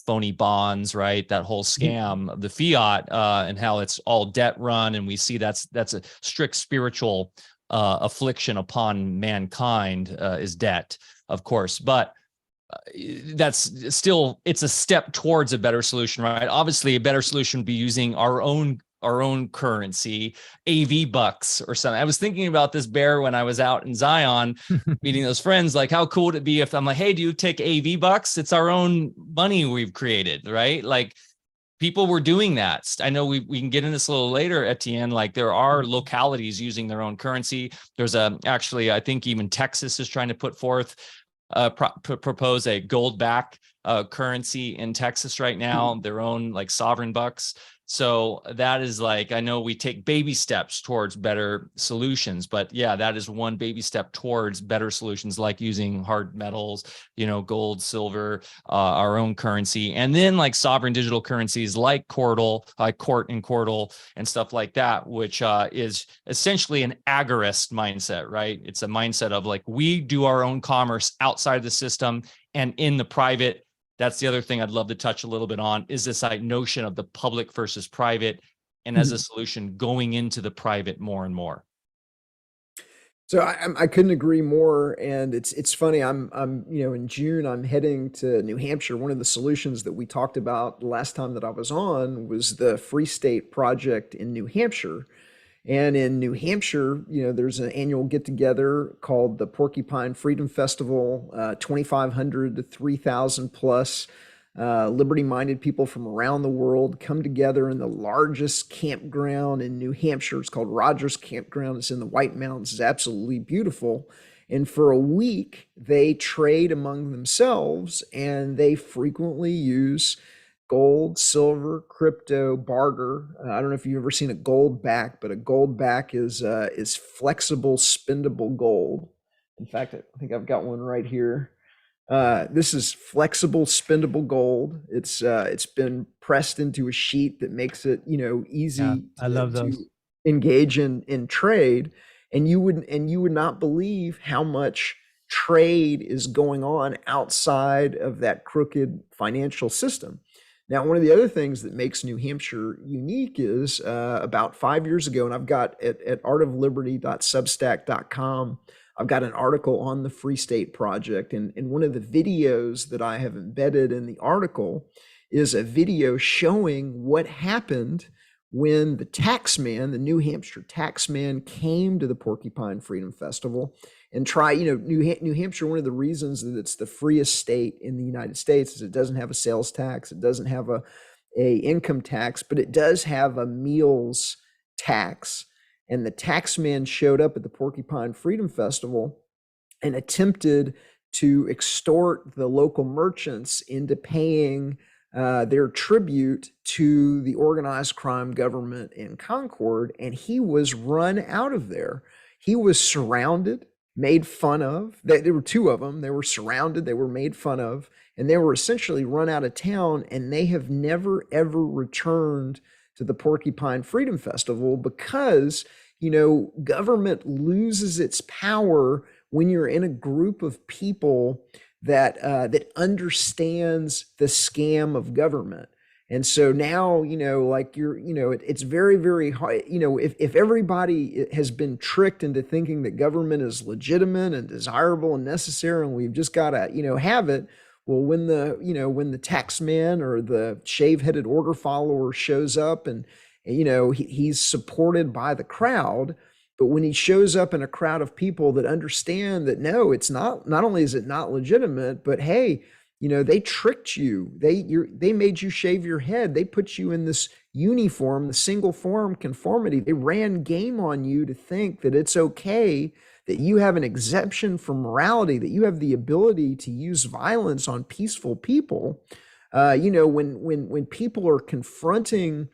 phony bonds, right? That whole scam of the fiat and how it's all debt run. And we see that's a strict spiritual affliction upon mankind is debt, of course. But that's still, it's a step towards a better solution, right? Obviously, a better solution would be using our own currency, AV bucks or something. I was thinking about this, Bear, when I was out in Zion meeting those friends. Like, how cool would it be if I'm like, hey, do you take AV bucks? It's our own money we've created, right? Like, people were doing that. I know we can get into this a little later, Etienne. Like, there are localities using their own currency. There's actually, I think even Texas is trying to put forth propose a gold back currency in Texas right now, their own like sovereign bucks. So that is like, I know we take baby steps towards better solutions, but yeah, that is one baby step towards better solutions, like using hard metals, gold, silver, our own currency, and then like sovereign digital currencies like Quartal, Court and Quartal and stuff like that, which is essentially an agorist mindset, right? It's a mindset of like, we do our own commerce outside the system and in the private. That's the other thing I'd love to touch a little bit on, is this notion of the public versus private, and as a solution going into the private more and more. So I couldn't agree more, and it's funny. I'm in June I'm heading to New Hampshire. One of the solutions that we talked about the last time that I was on was the Free State Project in New Hampshire. And in New Hampshire, there's an annual get together called the Porcupine Freedom Festival. 2,500 to 3,000 plus liberty-minded people from around the world come together in the largest campground in New Hampshire. It's called Rogers Campground. It's in the White Mountains. It's absolutely beautiful. And for a week, they trade among themselves, and they frequently use gold, silver, crypto, barter. I don't know if you've ever seen a gold back, but a gold back is flexible, spendable gold. In fact, I think I've got one right here. This is flexible, spendable gold. It's been pressed into a sheet that makes it easy I love those. to engage in trade. And you would not believe how much trade is going on outside of that crooked financial system. Now, one of the other things that makes New Hampshire unique is about 5 years ago, and I've got at artofliberty.substack.com, I've got an article on the Free State Project. And one of the videos that I have embedded in the article is a video showing what happened when the New Hampshire taxman came to the Porcupine Freedom Festival and New Hampshire, one of the reasons that it's the freest state in the United States is it doesn't have a sales tax, it doesn't have a income tax, but it does have a meals tax. And the taxman showed up at the Porcupine Freedom Festival and attempted to extort the local merchants into paying their tribute to the organized crime government in Concord, and he was run out of there. He was surrounded, made fun of. There were two of them. They were surrounded, they were made fun of, and they were essentially run out of town, and they have never, ever returned to the Porcupine Freedom Festival because, government loses its power when you're in a group of people that understands the scam of government. And so now, it's very, very hard. If everybody has been tricked into thinking that government is legitimate and desirable and necessary, and we've just got to, have it. Well, when the taxman or the shave-headed order follower shows up and, he's supported by the crowd, but when he shows up in a crowd of people that understand that, no, it's not only is it not legitimate, but hey, they tricked you. They made you shave your head. They put you in this uniform, the single form conformity. They ran game on you to think that it's okay, that you have an exemption from morality, that you have the ability to use violence on peaceful people. When people are confronting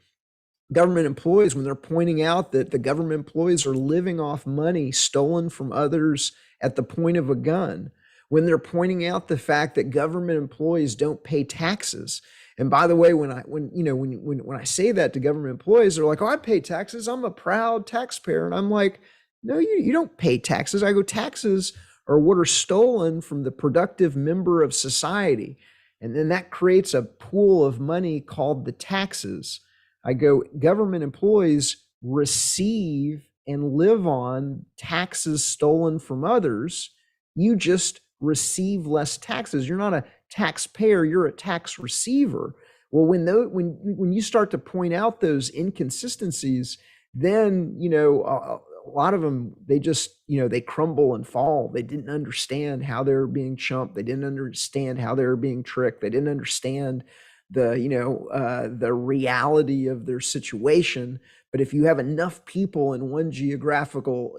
government employees, when they're pointing out that the government employees are living off money stolen from others at the point of a gun, when they're pointing out the fact that government employees don't pay taxes. And by the way, when I say that to government employees, they're like, "Oh, I pay taxes. I'm a proud taxpayer." And I'm like, "No, you don't pay taxes." I go, "Taxes are what are stolen from the productive member of society. And then that creates a pool of money called the taxes." I go, "Government employees receive and live on taxes stolen from others. You just receive less taxes. You're not a taxpayer, you're a tax receiver." Well, when you start to point out those inconsistencies, then a lot of them, they just they crumble and fall. They didn't understand how they were being chumped. They didn't understand how they were being tricked. They didn't understand the reality of their situation. But if you have enough people in one geographical,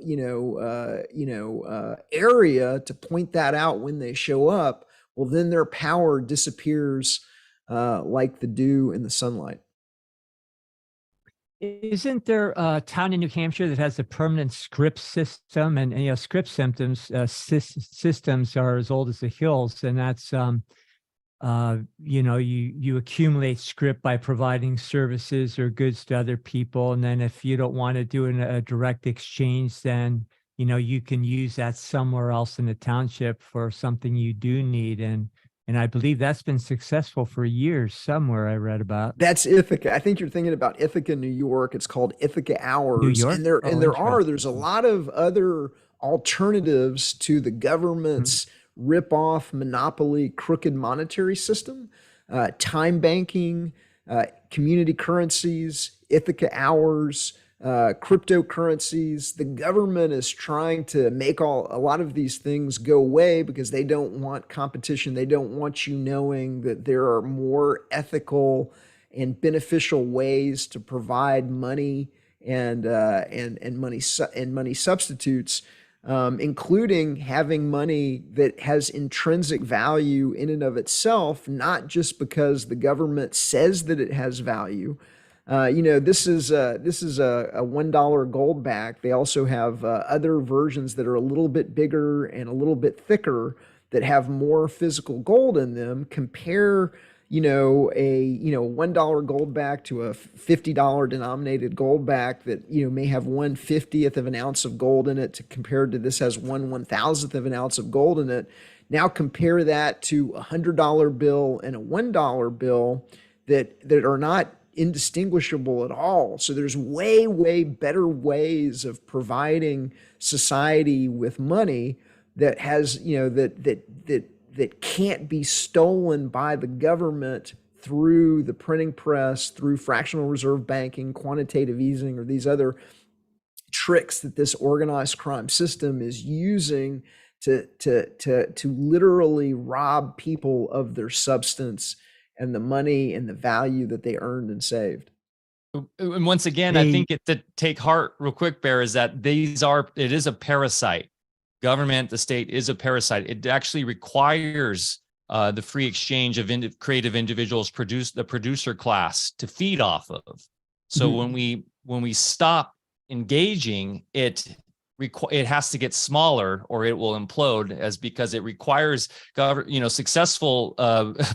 area to point that out when they show up, well, then their power disappears like the dew in the sunlight. Isn't there a town in New Hampshire that has a permanent script system? And script systems systems are as old as the hills, and that's you accumulate script by providing services or goods to other people, and then if you don't want to do a direct exchange, then you can use that somewhere else in the township for something you do need. And I believe that's been successful for years somewhere I read about. That's Ithaca. I think you're thinking about Ithaca, New York. It's called Ithaca Hours. New York? And there's a Interesting. lot of other alternatives to the government's rip-off monopoly crooked monetary system. Time banking, community currencies, Ithaca Hours, cryptocurrencies. The government is trying to make a lot of these things go away because they don't want competition. They don't want you knowing that there are more ethical and beneficial ways to provide money and money substitutes, including having money that has intrinsic value in and of itself, not just because the government says that it has value. This is a $1 gold back. They also have other versions that are a little bit bigger and a little bit thicker that have more physical gold in them. Compare, a $1 gold back to a $50 denominated gold back that may have 1/50th of an ounce of gold in it, compared to this has 1/1000th of an ounce of gold in it. Now compare that to a $100 bill and a $1 bill that are not indistinguishable at all. So there's way, way better ways of providing society with money that has, that can't be stolen by the government through the printing press, through fractional reserve banking, quantitative easing, or these other tricks that this organized crime system is using to literally rob people of their substance and the money and the value that they earned and saved. And once again, I think to take heart real quick, Bear, is that it is a parasite. Government, the state is a parasite. It actually requires the free exchange of creative individuals, the producer class, to feed off of. So when we stop engaging, it has to get smaller or it will implode, because it requires successful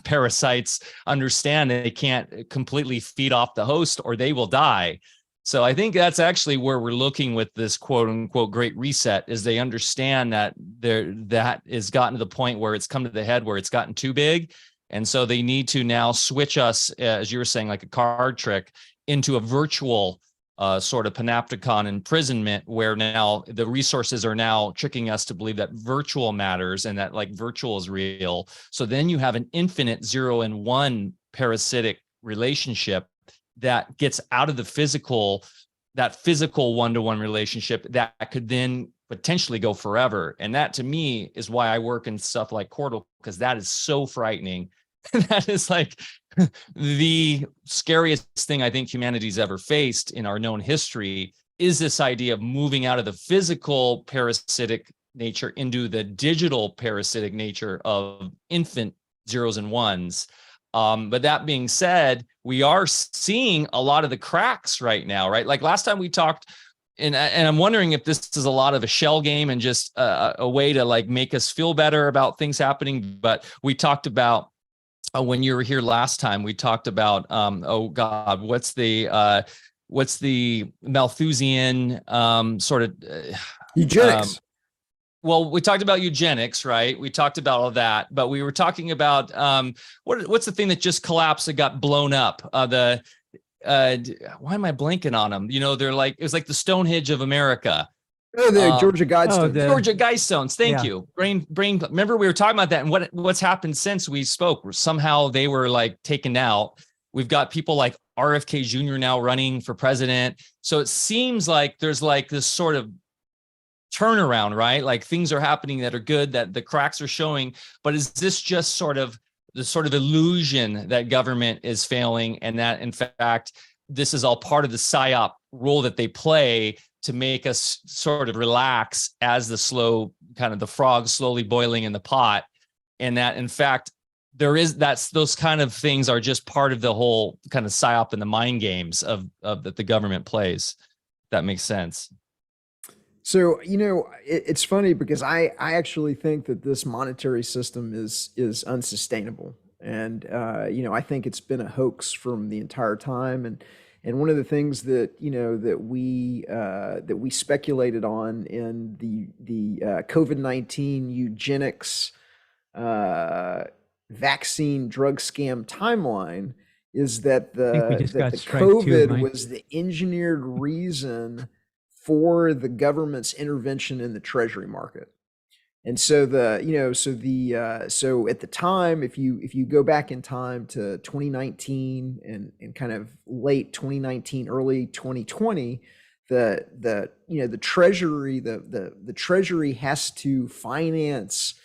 parasites understand that they can't completely feed off the host or they will die. So I think that's actually where we're looking with this quote unquote great reset, is they understand that that has gotten to the point where it's come to the head where it's gotten too big. And so they need to now switch us, as you were saying, like a card trick, into a virtual sort of panopticon imprisonment, where now the resources are now tricking us to believe that virtual matters and that like virtual is real. So then you have an infinite 0 and 1 parasitic relationship that gets out of that physical one-to-one relationship that could then potentially go forever. And that to me is why I work in stuff like Portal, because that is so frightening. That is like the scariest thing I think humanity's ever faced in our known history, is this idea of moving out of the physical parasitic nature into the digital parasitic nature of infant zeros and ones. But that being said, we are seeing a lot of the cracks right now, right? Like last time we talked, and I'm wondering if this is a lot of a shell game and just a way to like make us feel better about things happening. But we talked about, when you were here last time, we talked about, what's the Malthusian sort of eugenics. Well, we talked about eugenics, right? We talked about all that, but we were talking about what's the thing that just collapsed and got blown up? Why am I blanking on them? They're like, it was like the Stonehenge of America. Oh, the Georgia Guidestones. Georgia Guidestones. Thank you. Brain. Remember, we were talking about that, and what's happened since we spoke. Somehow they were like taken out. We've got people like RFK Jr. now running for president. So it seems like there's like this sort of turnaround, right? Like things are happening that are good, that the cracks are showing. But is this just sort of the sort of illusion that government is failing, and that in fact this is all part of the psyop role that they play to make us sort of relax as the frog slowly boiling in the pot. And that, in fact, those kind of things are just part of the whole kind of psyop and the mind games of that the government plays. That makes sense. So, it's funny because I actually think that this monetary system is unsustainable. And, I think it's been a hoax from the entire time. And one of the things that, that we speculated on in the COVID-19 eugenics vaccine drug scam timeline is that the COVID was the engineered reason for the government's intervention in the treasury market. And so so at the time, if you go back in time to 2019 and kind of late 2019, early 2020, the treasury has to finance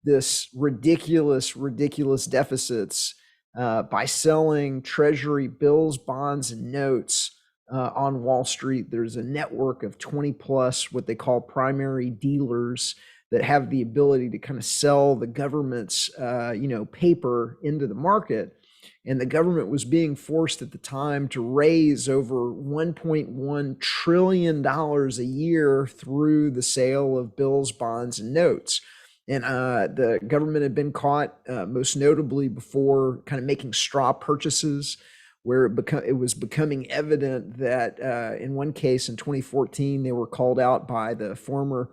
this ridiculous deficits by selling treasury bills, bonds, and notes on Wall Street. There's a network of 20 plus what they call primary dealers that have the ability to kind of sell the government's paper into the market. And the government was being forced at the time to raise over $1.1 trillion a year through the sale of bills, bonds, and notes. And the government had been caught, most notably before kind of making straw purchases, where it was becoming evident that in one case in 2014, they were called out by the former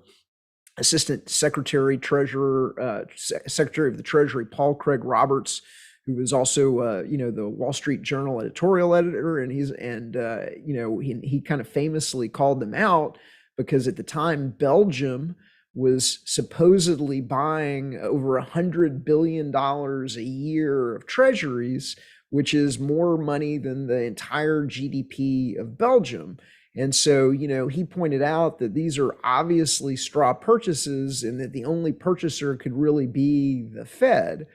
Assistant Secretary of the Treasury, Paul Craig Roberts, who was also the Wall Street Journal editorial editor, and he kind of famously called them out because at the time Belgium was supposedly buying over $100 billion a year of treasuries, which is more money than the entire GDP of Belgium. And so, he pointed out that these are obviously straw purchases and that the only purchaser could really be the Fed.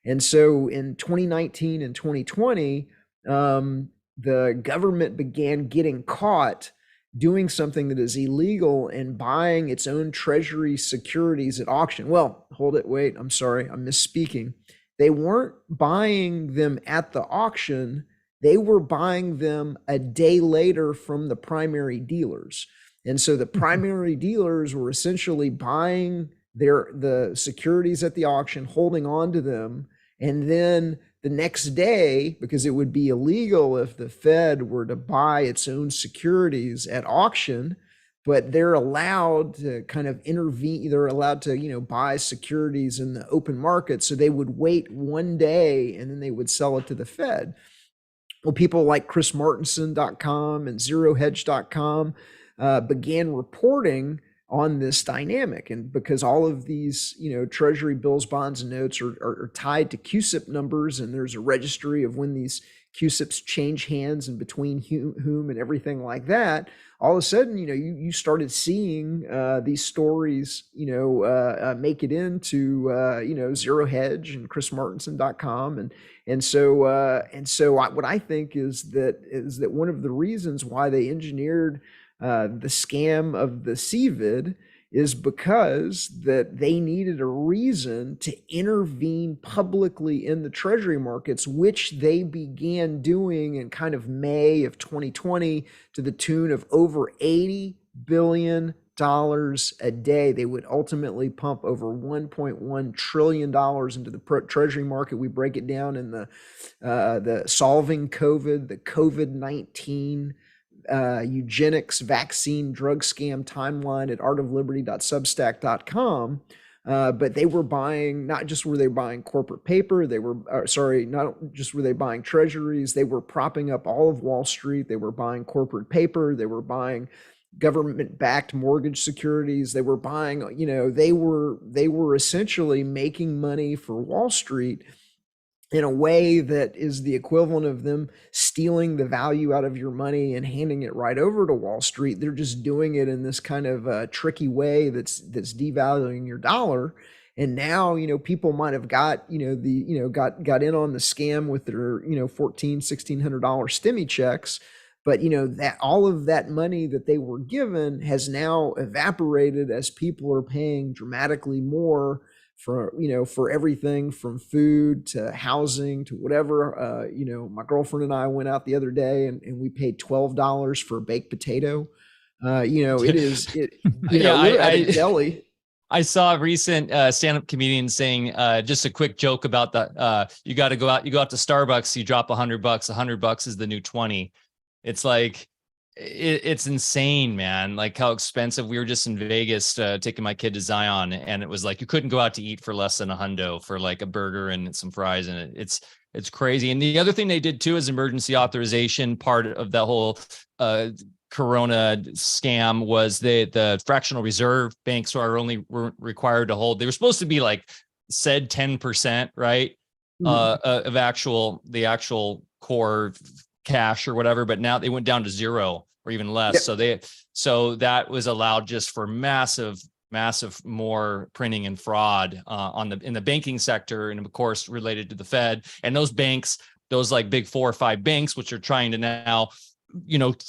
And so in 2019 and 2020, the government began getting caught doing something that is illegal and buying its own treasury securities at auction. Well, hold it, wait, I'm sorry, I'm misspeaking. They weren't buying them at the auction. They were buying them a day later from the primary dealers. And so the primary dealers were essentially buying the securities at the auction, holding on to them. And then the next day, because it would be illegal if the Fed were to buy its own securities at auction, but they're allowed to kind of intervene. They're allowed to, buy securities in the open market. So they would wait one day and then they would sell it to the Fed. Well, people like chrismartinson.com and zerohedge.com began reporting on this dynamic. And because all of these, treasury bills, bonds, and notes are tied to CUSIP numbers, and there's a registry of when these CUSIPs change hands and between whom and everything like that, all of a sudden, you started seeing these stories, make it into, Zero Hedge and chrismartinson.com. And so what I think is that one of the reasons why they engineered the scam of the CVID is because that they needed a reason to intervene publicly in the treasury markets, which they began doing in kind of May of 2020 to the tune of over $80 billion a day. They would ultimately pump over $1.1 trillion into the treasury market. We break it down in the Solving COVID, the COVID-19 eugenics vaccine drug scam timeline at artofliberty.substack.com. But they were buying, not just were they buying corporate paper, not just were they buying treasuries, they were propping up all of Wall Street. They were buying corporate paper. They were buying government-backed mortgage securities. They were buying, they were essentially making money for Wall Street in a way that is the equivalent of them stealing the value out of your money and handing it right over to Wall Street. They're just doing it in this kind of tricky way that's devaluing your dollar. And now, people might have got, got in on the scam with their, $1,400-$1,600 stimmy checks. But, that all of that money that they were given has now evaporated as people are paying dramatically more for everything from food to housing to whatever. My girlfriend and I went out the other day and we paid $12 for a baked potato. We're at a deli. I saw a recent stand-up comedian saying just a quick joke about the you got to go out to Starbucks, you drop $100, $100 is the new 20. It's like it's insane, man. Like how expensive. We were just in Vegas taking my kid to Zion, and it was like you couldn't go out to eat for less than $100 for like a burger and some fries, and it's crazy. And the other thing they did too is emergency authorization. Part of the whole Corona scam was the fractional reserve banks were required to hold. They were supposed to be like said 10%, right? Of the actual core cash or whatever, but now they went down to 0 or even less. Yep. So that was allowed just for massive more printing and fraud in the banking sector, and of course related to the Fed and those banks, those like big 4 or 5 banks, which are trying to now,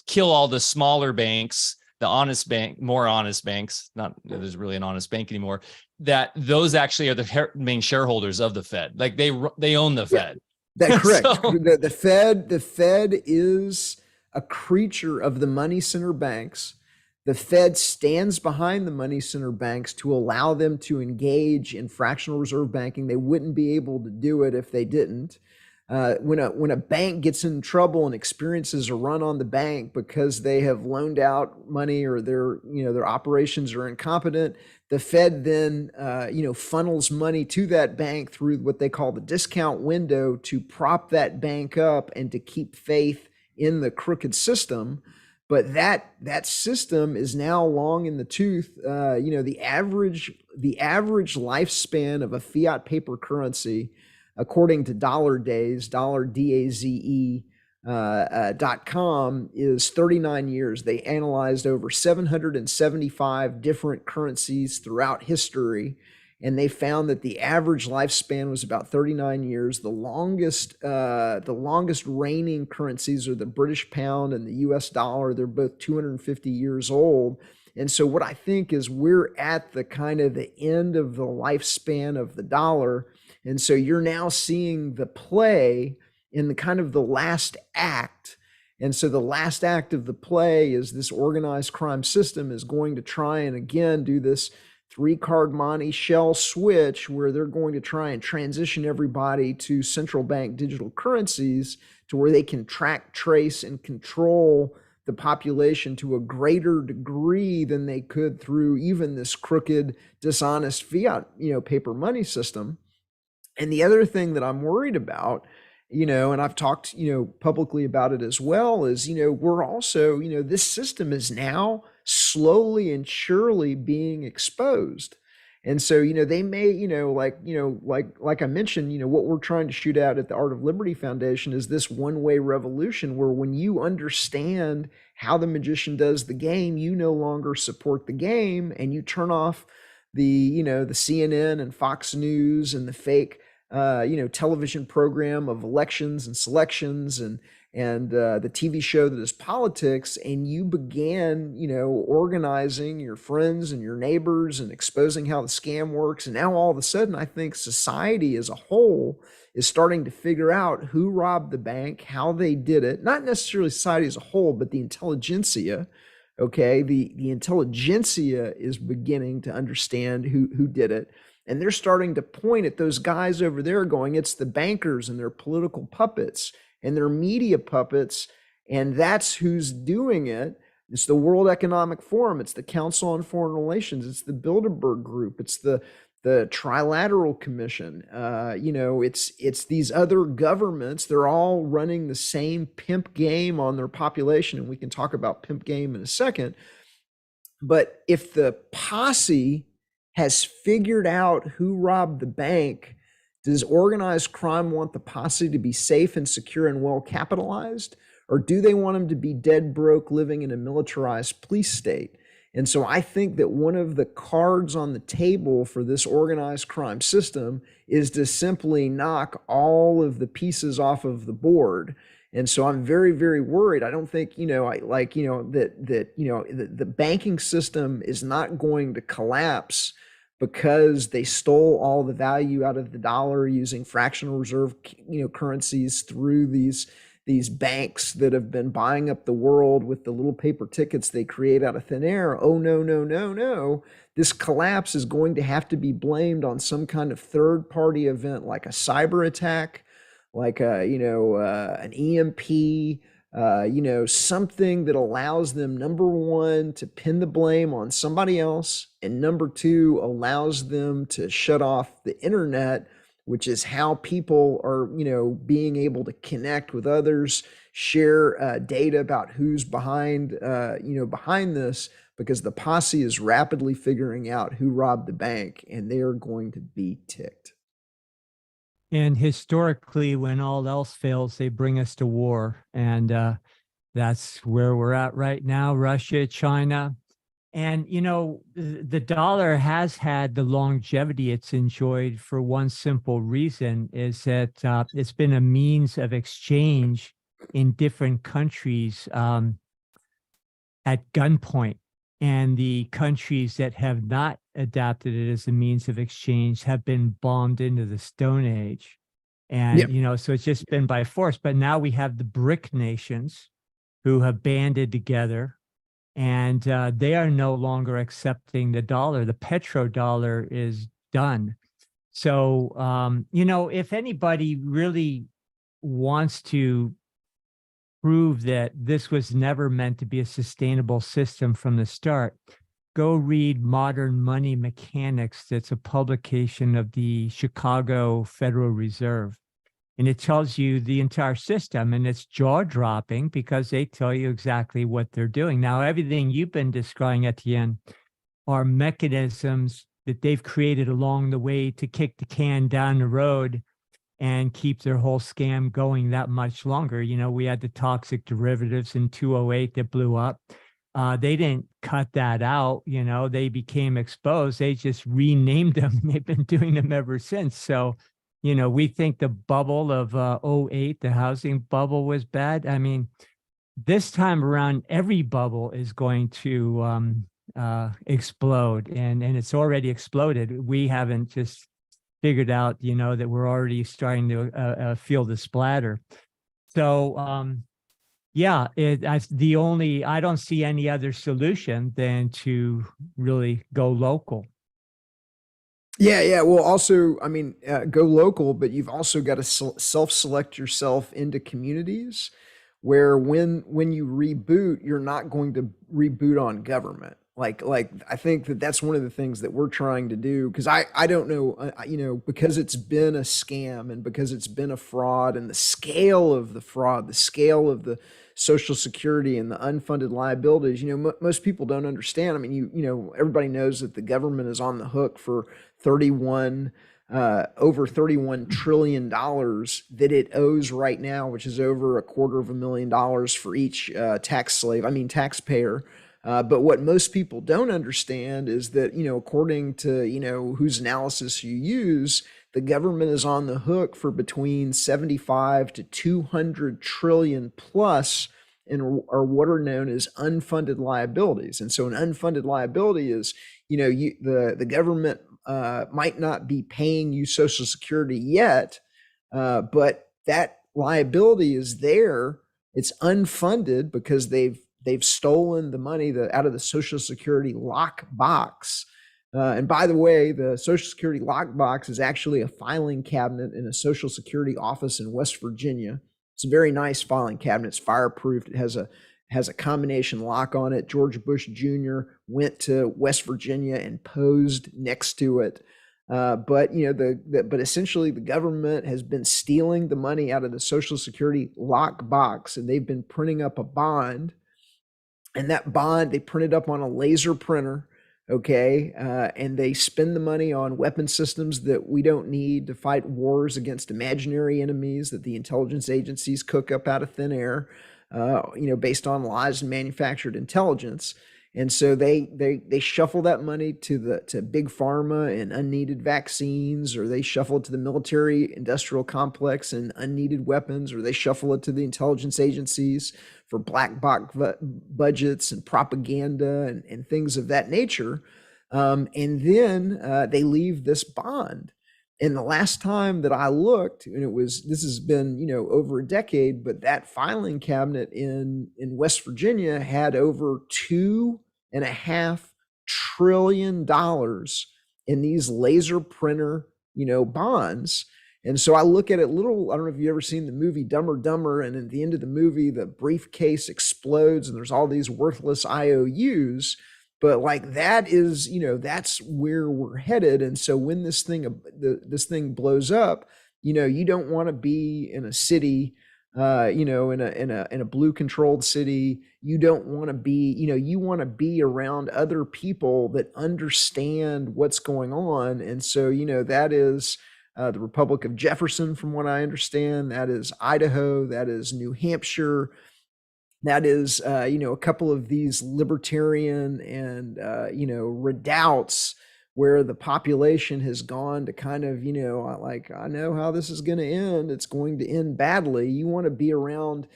kill all the smaller banks, the more honest banks. Not that there's really an honest bank anymore. That those actually are the main shareholders of the Fed. Like they own the Fed. That's correct. So, the Fed is a creature of the money center banks. The Fed stands behind the money center banks to allow them to engage in fractional reserve banking. They wouldn't be able to do it if they didn't. When a bank gets in trouble and experiences a run on the bank because they have loaned out money or their operations are incompetent, the Fed then funnels money to that bank through what they call the discount window to prop that bank up and to keep faith in the crooked system. But that system is now long in the tooth. The average lifespan of a fiat paper currency, according to Dollar Daze, DAZE.com, is 39 years. They analyzed over 775 different currencies throughout history, and they found that the average lifespan was about 39 years. The longest reigning currencies are the British pound and the US dollar. They're both 250 years old. And so what I think is we're at the kind of the end of the lifespan of the dollar. And so you're now seeing the play in the kind of the last act. And so the last act of the play is this organized crime system is going to try and again do this 3-card Monte shell switch where they're going to try and transition everybody to central bank digital currencies to where they can track, trace, and control the population to a greater degree than they could through even this crooked, dishonest fiat, paper money system. And the other thing that I'm worried about, and I've talked, publicly about it as well, is, we're also, this system is now slowly and surely being exposed. And so, they may, like I mentioned, what we're trying to shoot at the Art of Liberty Foundation is this one-way revolution where when you understand how the magician does the game, you no longer support the game and you turn off the CNN and Fox News and the fake, television program of elections and selections and the TV show that is politics, and you began, organizing your friends and your neighbors and exposing how the scam works. And now all of a sudden, I think society as a whole is starting to figure out who robbed the bank, how they did it. Not necessarily society as a whole, but the intelligentsia. Okay, the intelligentsia is beginning to understand who did it. And they're starting to point at those guys over there going, it's the bankers and their political puppets and their media puppets. And that's who's doing it. It's the World Economic Forum. It's the Council on Foreign Relations. It's the Bilderberg Group. It's the Trilateral Commission. It's these other governments. They're all running the same pimp game on their population. And we can talk about pimp game in a second. But if the posse has figured out who robbed the bank, does organized crime want the posse to be safe and secure and well capitalized? Or do they want them to be dead broke living in a militarized police state? And so I think that one of the cards on the table for this organized crime system is to simply knock all of the pieces off of the board. And so I'm very, very worried. I don't think, the banking system is not going to collapse because they stole all the value out of the dollar using fractional reserve, currencies through these banks that have been buying up the world with the little paper tickets they create out of thin air. Oh, no, no, no, no. This collapse is going to have to be blamed on some kind of third party event, like a cyber attack, like an EMP, something that allows them, number one, to pin the blame on somebody else, and number two, allows them to shut off the internet, which is how people are, being able to connect with others, share data about who's behind this, because the posse is rapidly figuring out who robbed the bank, and they are going to be ticked. And historically, when all else fails, they bring us to war. And that's where we're at right now, Russia, China. And, the dollar has had the longevity it's enjoyed for one simple reason, is that it's been a means of exchange in different countries at gunpoint. And the countries that have not adapted it as a means of exchange have been bombed into the Stone Age. And, Yep. So it's just been by force. But now we have the BRIC nations who have banded together, and they are no longer accepting the dollar. The petrodollar is done. So, if anybody really wants to prove that this was never meant to be a sustainable system from the start, go read Modern Money Mechanics. That's a publication of the Chicago Federal Reserve. And it tells you the entire system, and it's jaw-dropping because they tell you exactly what they're doing. Now, everything you've been describing, Etienne, are mechanisms that they've created along the way to kick the can down the road and keep their whole scam going that much longer. We had the toxic derivatives in 2008 that blew up. They didn't cut that out. They became exposed. They just renamed them, and they've been doing them ever since. So, we think the bubble of 2008, the housing bubble, was bad. I mean, this time around, every bubble is going to explode, and it's already exploded. We haven't just figured out, that we're already starting to feel the splatter. So, I don't see any other solution than to really go local. Yeah. Well, also, go local, but you've also got to self-select yourself into communities where when you reboot, you're not going to reboot on government. Like I think that's one of the things that we're trying to do, because I don't know, because it's been a scam and because it's been a fraud, and the scale of the fraud, the scale of the Social Security and the unfunded liabilities, most people don't understand. I mean, everybody knows that the government is on the hook for over $31 trillion that it owes right now, which is over $250,000 for each taxpayer. But what most people don't understand is that, according to, whose analysis you use, the government is on the hook for between 75 to 200 trillion plus or what are known as unfunded liabilities. And so an unfunded liability is, the government might not be paying you Social Security yet, but that liability is there. It's unfunded because they've stolen the money out of the Social Security lockbox. And by the way, the Social Security lockbox is actually a filing cabinet in a Social Security office in West Virginia. It's a very nice filing cabinet. It's fireproof. It has a combination lock on it. George Bush Jr. went to West Virginia and posed next to it. But essentially the government has been stealing the money out of the Social Security lockbox, and they've been printing up a bond. And that bond, they print it up on a laser printer, okay? And they spend the money on weapon systems that we don't need to fight wars against imaginary enemies that the intelligence agencies cook up out of thin air, based on lies and manufactured intelligence. And so they shuffle that money to big pharma and unneeded vaccines, or they shuffle it to the military industrial complex and unneeded weapons, or they shuffle it to the intelligence agencies for black box budgets and propaganda and things of that nature. And then they leave this bond. And the last time that I looked, and this has been, over a decade, but that filing cabinet in West Virginia had over $2.5 trillion in these laser printer, bonds. And so I look at it I don't know if you've ever seen the movie Dumb and Dumber, and at the end of the movie, the briefcase explodes and there's all these worthless IOUs. But like that is, that's where we're headed. And so when this thing blows up, you don't want to be in a city, in a blue controlled city. You don't want to be, you want to be around other people that understand what's going on. And so, that is the Republic of Jefferson, from what I understand. That is Idaho. That is New Hampshire. That is, a couple of these libertarian and, redoubts where the population has gone to kind of, like, I know how this is going to end. It's going to end badly. You want to be around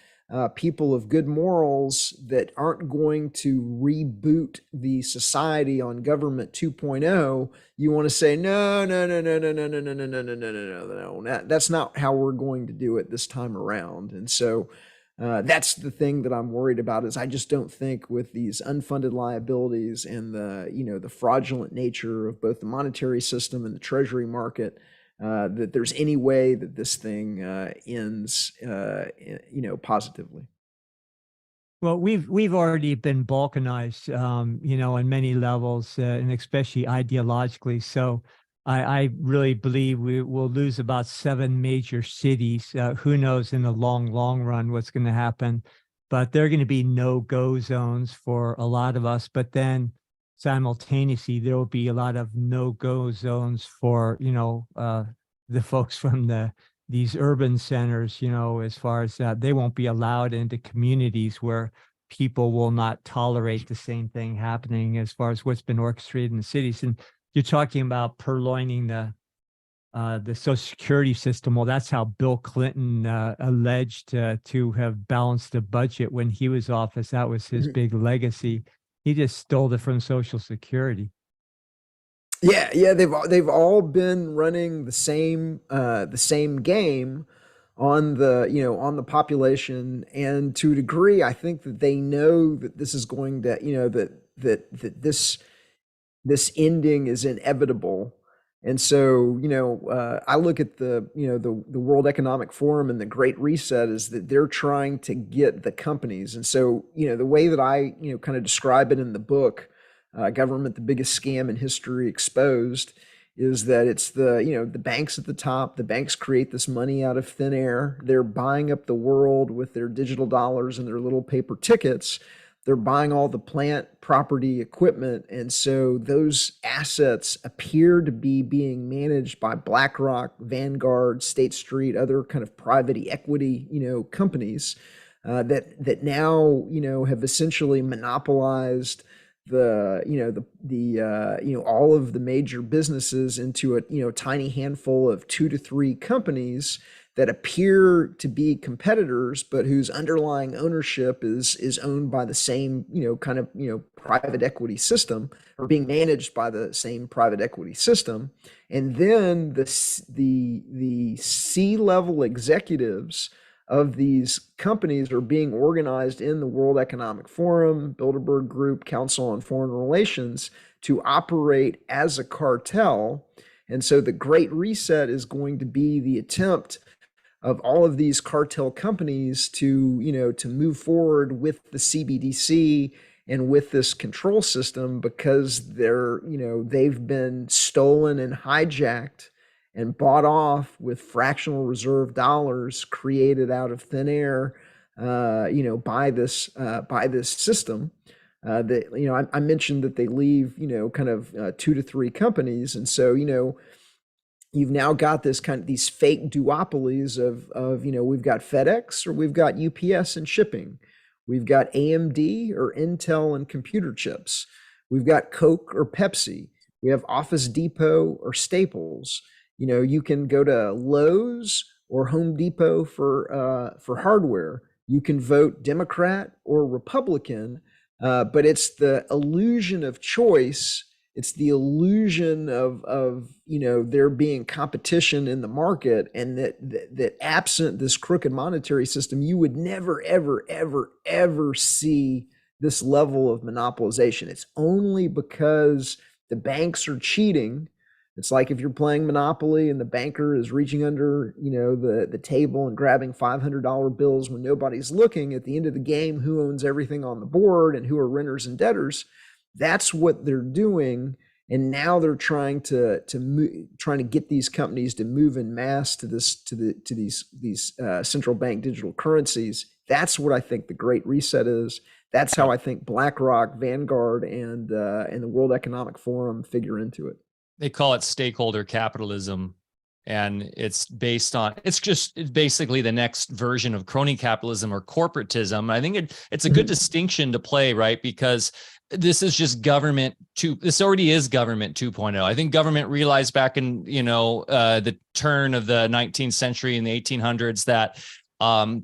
people of good morals that aren't going to reboot the society on government 2.0. You want to say, no, that's not how we're going to do it this time around. And so that's the thing that I'm worried about, is I just don't think, with these unfunded liabilities and the fraudulent nature of both the monetary system and the treasury market, that there's any way that this thing ends, positively. Well, we've already been balkanized, on many levels, and especially ideologically. So I really believe we will lose about 7 major cities. Who knows in the long run what's going to happen, but there are going to be no-go zones for a lot of us. But then simultaneously, there will be a lot of no-go zones for, the folks from these urban centers, as far as they won't be allowed into communities where people will not tolerate the same thing happening, as far as what's been orchestrated in the cities. And you're talking about purloining the Social Security system. Well, that's how Bill Clinton alleged to have balanced the budget when he was office. That was his big legacy. He just stole it from Social Security. Yeah, they've all been running the same game on the population, and to a degree, I think that they know that this is going to, that this ending is inevitable. And so, I look at the World Economic Forum and the Great Reset is that they're trying to get the companies. And so, the way that I, kind of describe it in the book, Government, the Biggest Scam in History Exposed, is that it's the banks at the top. The banks create this money out of thin air. They're buying up the world with their digital dollars and their little paper tickets. They're buying all the plant, property, equipment. And so those assets appear to be being managed by BlackRock, Vanguard, State Street, other kind of private equity, companies that now, have essentially monopolized all of the major businesses into a tiny handful of 2 to 3 companies that appear to be competitors, but whose underlying ownership is owned by the same, private equity system, or being managed by the same private equity system. And then the C-level executives of these companies are being organized in the World Economic Forum, Bilderberg Group, Council on Foreign Relations, to operate as a cartel. And so the Great Reset is going to be the attempt of all of these cartel companies to move forward with the CBDC and with this control system, because they've been stolen and hijacked and bought off with fractional reserve dollars created out of thin air, by this system. That I mentioned that they leave 2 to 3 companies, and so you've now got these fake duopolies of we've got FedEx or we've got UPS and shipping. We've got AMD or Intel and computer chips. We've got Coke or Pepsi. We have Office Depot or Staples. You know, you can go to Lowe's or Home Depot for hardware. You can vote Democrat or Republican, but it's the illusion of choice. It's the illusion of there being competition in the market, and that absent this crooked monetary system, you would never, ever, ever, ever see this level of monopolization. It's only because the banks are cheating. It's like if you're playing Monopoly and the banker is reaching under, the table and grabbing $500 bills when nobody's looking. At the end of the game, who owns everything on the board and who are renters and debtors? That's what they're doing. And now they're trying to get these companies to move in mass to these central bank digital currencies. That's what I think the Great Reset is. That's how I think BlackRock, Vanguard, and the World Economic Forum figure into it. They call it stakeholder capitalism, and it's basically the next version of crony capitalism or corporatism. I think it's a good distinction to play, right? Because this is just this already is government 2.0. I think government realized back in, the turn of the 19th century in the 1800s that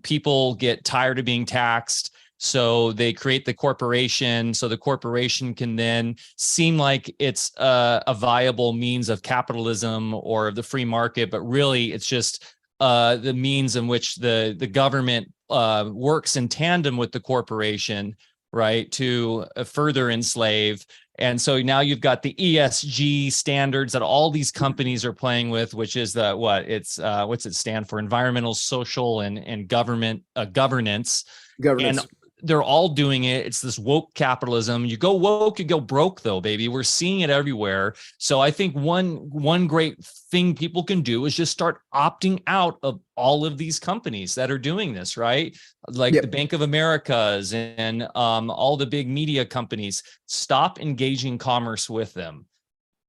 people get tired of being taxed. So they create the corporation, so the corporation can then seem like it's a viable means of capitalism or of the free market, but really it's just the means in which the government works in tandem with the corporation, right, to further enslave. And so now you've got the ESG standards that all these companies are playing with, which is what's it stand for? Environmental, social, and governance. And they're all doing it. It's this woke capitalism. You go woke, you go broke, though, baby. We're seeing it everywhere. So I think one great thing people can do is just start opting out of all of these companies that are doing this, right? Like the Bank of Americas and all the big media companies. Stop engaging commerce with them.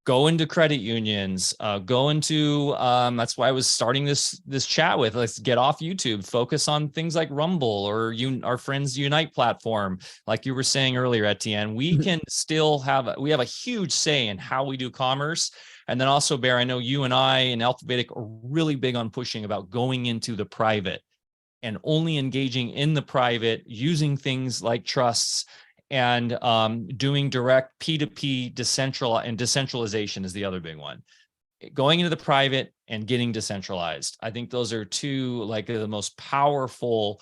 Go into credit unions, go into, that's why I was starting this chat with, let's get off YouTube, focus on things like Rumble or our friends Unite platform. Like you were saying earlier, Etienne, we can still we have a huge say in how we do commerce. And then also, Bear, I know you and I and Alfa Vedic are really big on pushing about going into the private and only engaging in the private, using things like trusts, and doing direct P2P decentralization is the other big one. Going into the private and getting decentralized. I think those are two like the most powerful,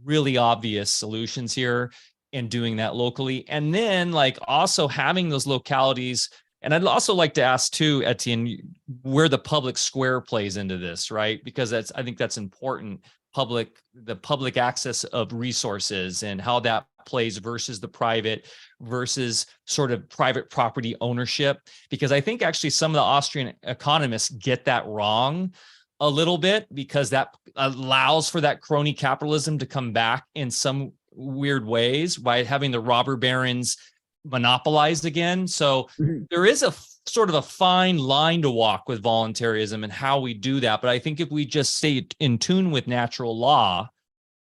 really obvious solutions here in doing that locally. And then like also having those localities. And I'd also like to ask too, Etienne, where the public square plays into this, right? Because I think that's important. The public access of resources and how that plays versus the private versus sort of private property ownership. Because I think actually some of the Austrian economists get that wrong a little bit, because that allows for that crony capitalism to come back in some weird ways by having the robber barons monopolized again. So there is a sort of a fine line to walk with voluntarism and how we do that. But I think if we just stay in tune with natural law,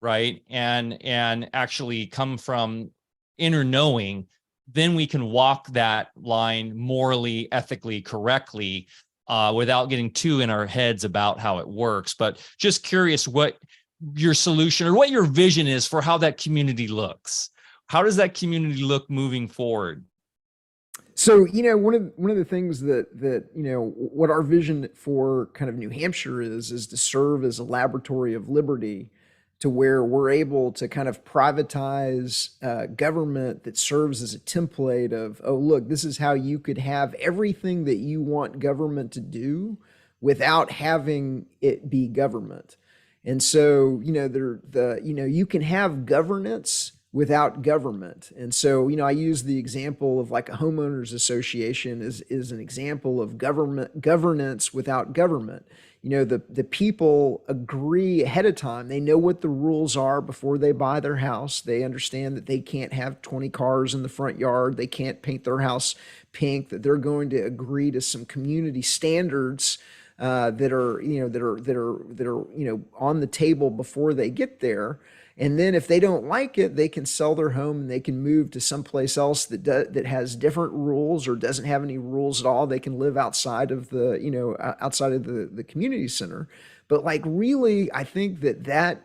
right, and actually come from inner knowing, then we can walk that line morally, ethically, correctly, without getting too in our heads about how it works. But just curious what your solution or what your vision is for how that community looks. How does that community look moving forward? So, one of the things that what our vision for kind of New Hampshire is to serve as a laboratory of liberty, to where we're able to kind of privatize government that serves as a template of, oh, look, this is how you could have everything that you want government to do without having it be government. And so, you can have governance without government. And so, I use the example of like a homeowners association is an example of governance without government. The people agree ahead of time. They know what the rules are before they buy their house. They understand that they can't have 20 cars in the front yard. They can't paint their house pink, that they're going to agree to some community standards that are on the table before they get there. And then if they don't like it, they can sell their home and they can move to someplace else that has different rules or doesn't have any rules at all. They can live outside of the community center. But like really, I think that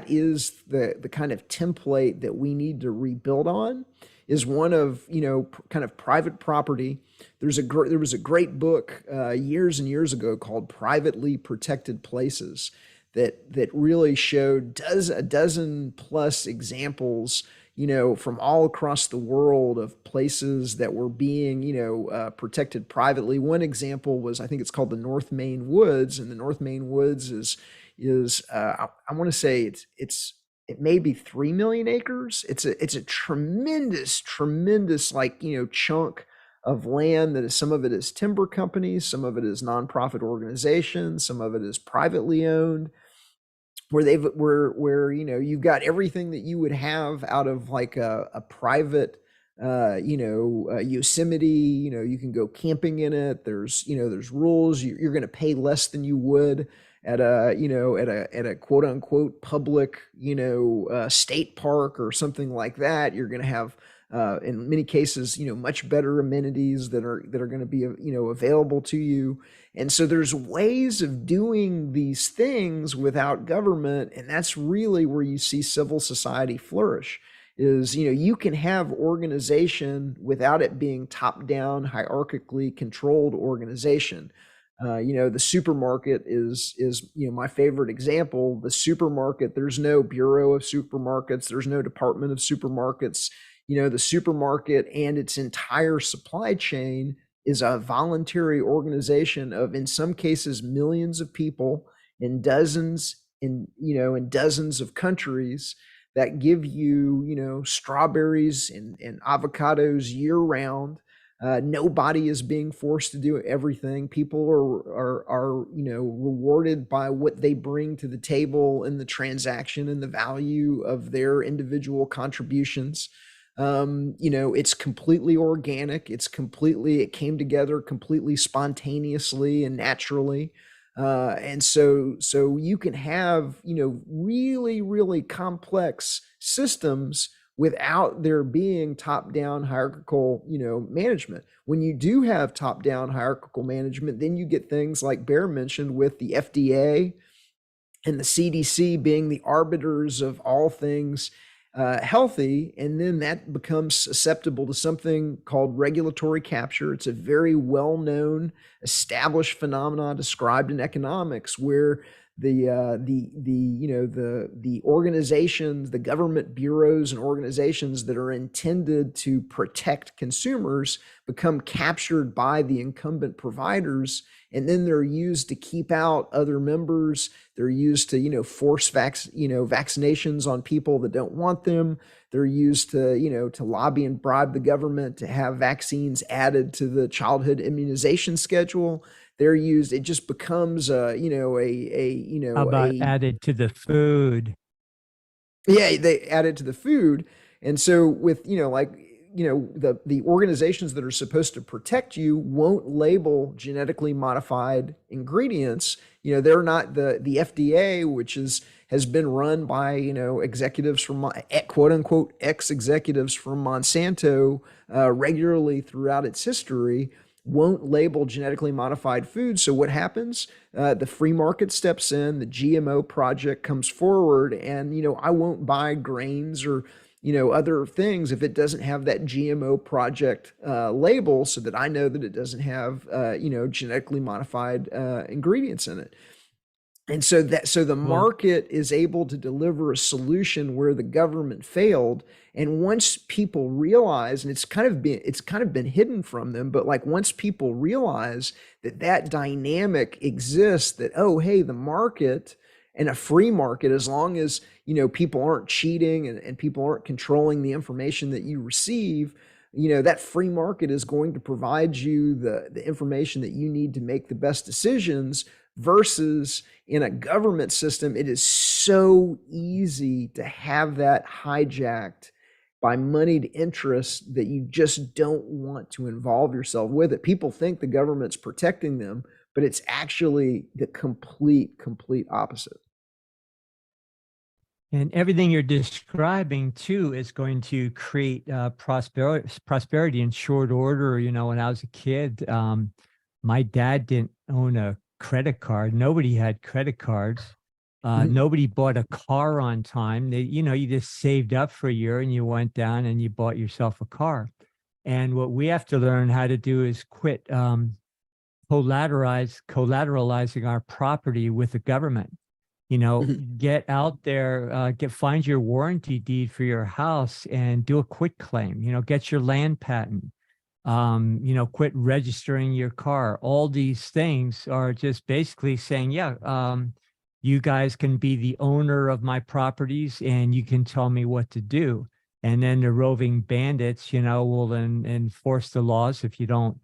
is the kind of template that we need to rebuild on, is one of, kind of private property. There was a great book years and years ago called Privately Protected Places that really showed a dozen plus examples, from all across the world of places that were being, protected privately. One example was, I think it's called the North Main Woods, and the North Main Woods is I want to say it may be 3 million acres. It's a tremendous chunk of land that is, some of it is timber companies, some of it is nonprofit organizations, some of it is privately owned, where you've got everything that you would have out of like a private Yosemite. You can go camping in it. There's rules. You're going to pay less than you would at a quote unquote public state park or something like that. You're going to have in many cases much better amenities that are going to be available to you. And so there's ways of doing these things without government, and that's really where you see civil society flourish. Is you can have organization without it being top down, hierarchically controlled organization. The supermarket is my favorite example. The supermarket, there's no Bureau of Supermarkets, there's no Department of Supermarkets. The supermarket and its entire supply chain is a voluntary organization of, in some cases, millions of people in dozens of countries that give you, strawberries and avocados year round. Nobody is being forced to do everything. People are rewarded by what they bring to the table in the transaction and the value of their individual contributions. It's completely organic. It came together completely spontaneously and naturally. And so you can have, really, really complex systems without there being top-down hierarchical, management. When you do have top-down hierarchical management, then you get things like Bear mentioned with the FDA and the CDC being the arbiters of all things healthy, and then that becomes susceptible to something called regulatory capture. It's a very well-known, established phenomenon described in economics, where the organizations, the government bureaus and organizations that are intended to protect consumers become captured by the incumbent providers, and then they're used to keep out other members. They're used to force vaccinations on people that don't want them. They're used to to lobby and bribe the government to have vaccines added to the childhood immunization schedule. They're used. It just becomes How about added to the food? Yeah, they add it to the food. And so with the organizations that are supposed to protect you won't label genetically modified ingredients. They're not the FDA, which has been run by executives from quote unquote ex-executives from Monsanto regularly throughout its history, won't label genetically modified food. So what happens? The free market steps in, the GMO project comes forward, and I won't buy grains or other things if it doesn't have that GMO project label, so that I know that it doesn't have genetically modified ingredients in it. And so the market is able to deliver a solution where the government failed. And once people realize, and it's kind of been hidden from them, but like once people realize that dynamic exists, that, oh, hey, the market and a free market, as long as people aren't cheating and people aren't controlling the information that you receive, that free market is going to provide you the information that you need to make the best decisions. Versus in a government system, it is so easy to have that hijacked by moneyed interests that you just don't want to involve yourself with it. People think the government's protecting them, but it's actually the complete opposite. And everything you're describing too is going to create prosperity in short order. You know, when I was a kid, my dad didn't own a credit card. Nobody had credit cards. Nobody bought a car on time. You just saved up for a year and you went down and you bought yourself a car. And what we have to learn how to do is quit collateralizing our property with the government. You know, get out there, find your warranty deed for your house and do a quit claim, you know, get your land patent, you know, quit registering your car. All these things are just basically saying, yeah, you guys can be the owner of my properties and you can tell me what to do. And then the roving bandits, you know, will then enforce the laws if you don't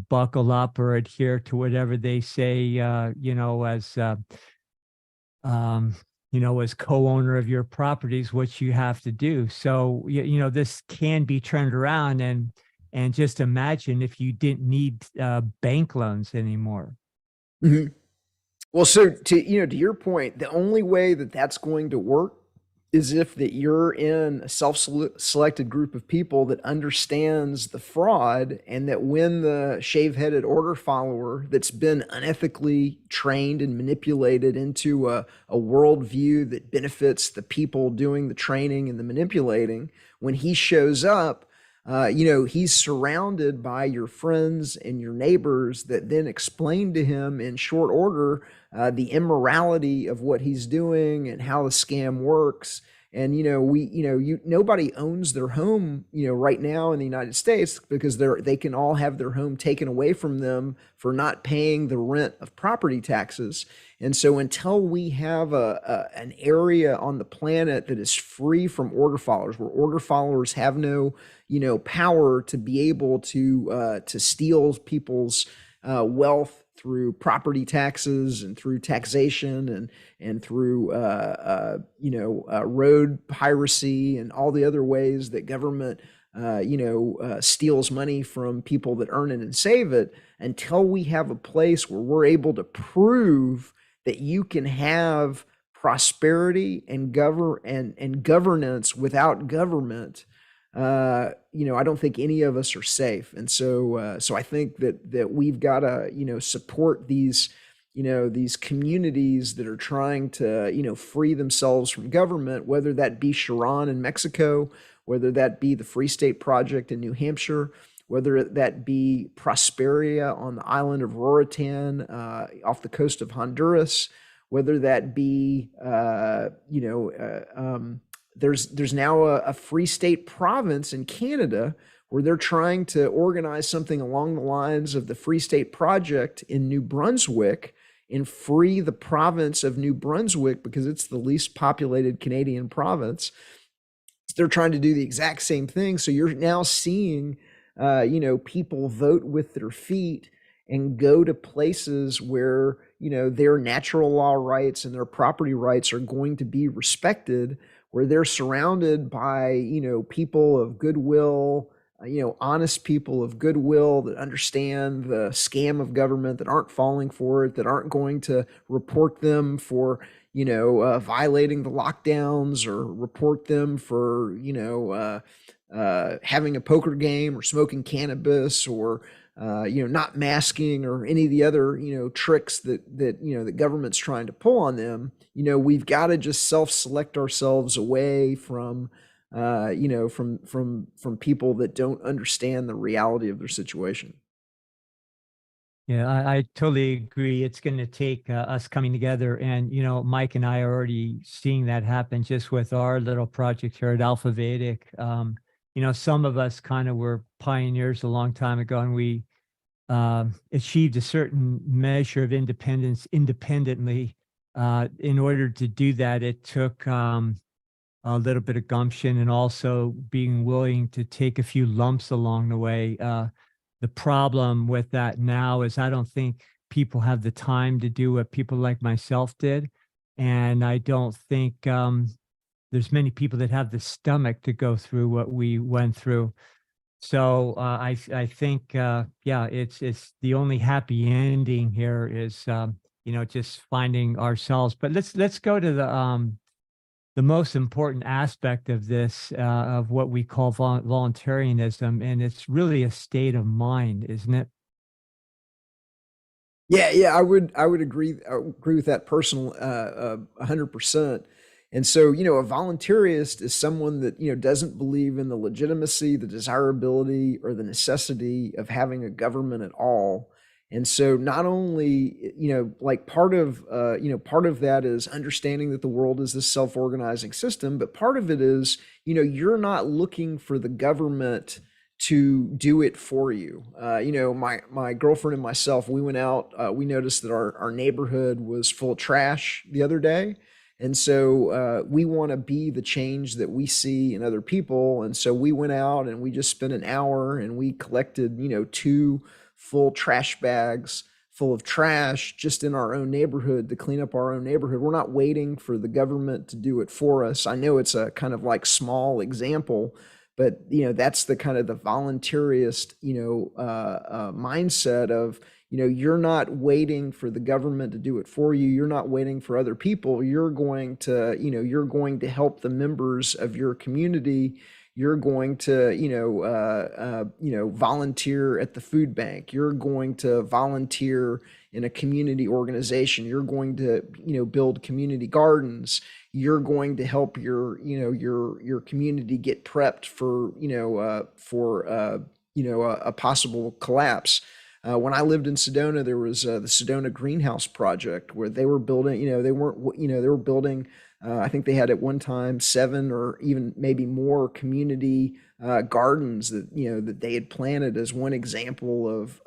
buckle up or adhere to whatever they say, you know, as co-owner of your properties, what you have to do. So, you know, this can be turned around and just imagine if you didn't need bank loans anymore. Well, so to your point, the only way that that's going to work is if that you're in a self-selected group of people that understands the fraud, and that when the shave-headed order follower that's been unethically trained and manipulated into a worldview that benefits the people doing the training and the manipulating, when he shows up, you know, he's surrounded by your friends and your neighbors that then explain to him in short order the immorality of what he's doing and how the scam works. And, you know, nobody owns their home, you know, right now in the United States, because they can all have their home taken away from them for not paying the rent of property taxes. And so until we have an area on the planet that is free from order followers, where order followers have no, you know, power to be able to steal people's wealth through property taxes and through taxation and through road piracy and all the other ways that government steals money from people that earn it and save it, until we have a place where we're able to prove that you can have prosperity and governance without government, I don't think any of us are safe. And so I think that we've got to, you know, support these communities that are trying to, you know, free themselves from government, whether that be Sharon in Mexico, whether that be the Free State Project in New Hampshire, whether that be Prosperia on the island of Roritan off the coast of Honduras, whether that be, there's now a Free State province in Canada where they're trying to organize something along the lines of the Free State Project in New Brunswick and free the province of New Brunswick because it's the least populated Canadian province. They're trying to do the exact same thing. So you're now seeing, people vote with their feet and go to places where, you know, their natural law rights and their property rights are going to be respected, where they're surrounded by, you know, people of goodwill, honest people of goodwill that understand the scam of government, that aren't falling for it, that aren't going to report them for, violating the lockdowns, or report them for, having a poker game or smoking cannabis, or, not masking, or any of the other, tricks that the government's trying to pull on them. We've got to just self-select ourselves away from, from people that don't understand the reality of their situation. Yeah, I totally agree. It's going to take us coming together, and Mike and I are already seeing that happen just with our little project here at Alfa Vedic. Some of us kind of were pioneers a long time ago, and we achieved a certain measure of independence independently. In order to do that, it took a little bit of gumption, and also being willing to take a few lumps along the way. The problem with that now is I don't think people have the time to do what people like myself did. And I don't think there's many people that have the stomach to go through what we went through. So I think yeah, it's the only happy ending here is just finding ourselves. But let's go to the most important aspect of this of what we call voluntarism, and it's really a state of mind, isn't it? Yeah, I would agree with that 100%. And so, a voluntarist is someone that, doesn't believe in the legitimacy, the desirability, or the necessity of having a government at all. And so not only, like part of that is understanding that the world is this self-organizing system, but part of it is, you're not looking for the government to do it for you. My girlfriend and myself, we went out. We noticed that our neighborhood was full of trash the other day, and so we want to be the change that we see in other people. And so we went out and we just spent an hour and we collected, two full trash bags full of trash just in our own neighborhood to clean up our own neighborhood. We're not waiting for the government to do it for us. I know it's a kind of like small example, but that's the kind of the voluntarist mindset of you're not waiting for the government to do it for you. You're not waiting for other people. You're going to help the members of your community. You're going to volunteer at the food bank. You're going to volunteer in a community organization. You're going to build community gardens. You're going to help your community get prepped for a possible collapse. When I lived in Sedona, there was the Sedona Greenhouse Project where they were building. They were building. I think they had at one time 7 or even maybe more community gardens that they had planted as one example of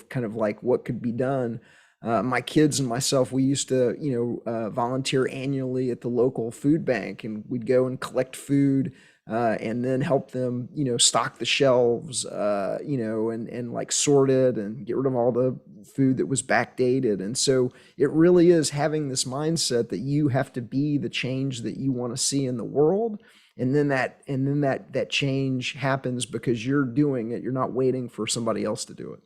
kind of like what could be done. My kids and myself, we used to volunteer annually at the local food bank, and we'd go and collect food and then help them stock the shelves, and like sort it and get rid of all the food that was backdated. And so it really is having this mindset that you have to be the change that you want to see in the world. And then that change happens because you're doing it. You're not waiting for somebody else to do it.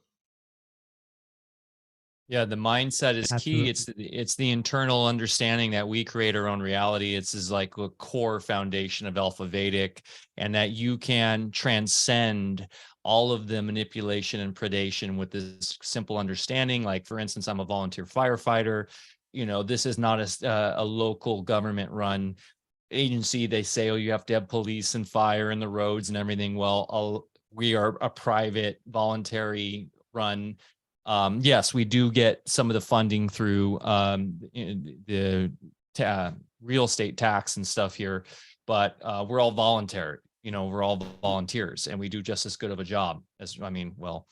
Yeah, the mindset is key. It's the internal understanding that we create our own reality. It's is like a core foundation of Alfa Vedic, and that you can transcend all of the manipulation and predation with this simple understanding. Like, for instance, I'm a volunteer firefighter. This is not a local government run agency. They say, oh, you have to have police and fire and the roads and everything. Well, we are a private voluntary run. Yes, we do get some of the funding through the real estate tax and stuff here, but we're all voluntary. We're all volunteers, and we do just as good of a job as, well,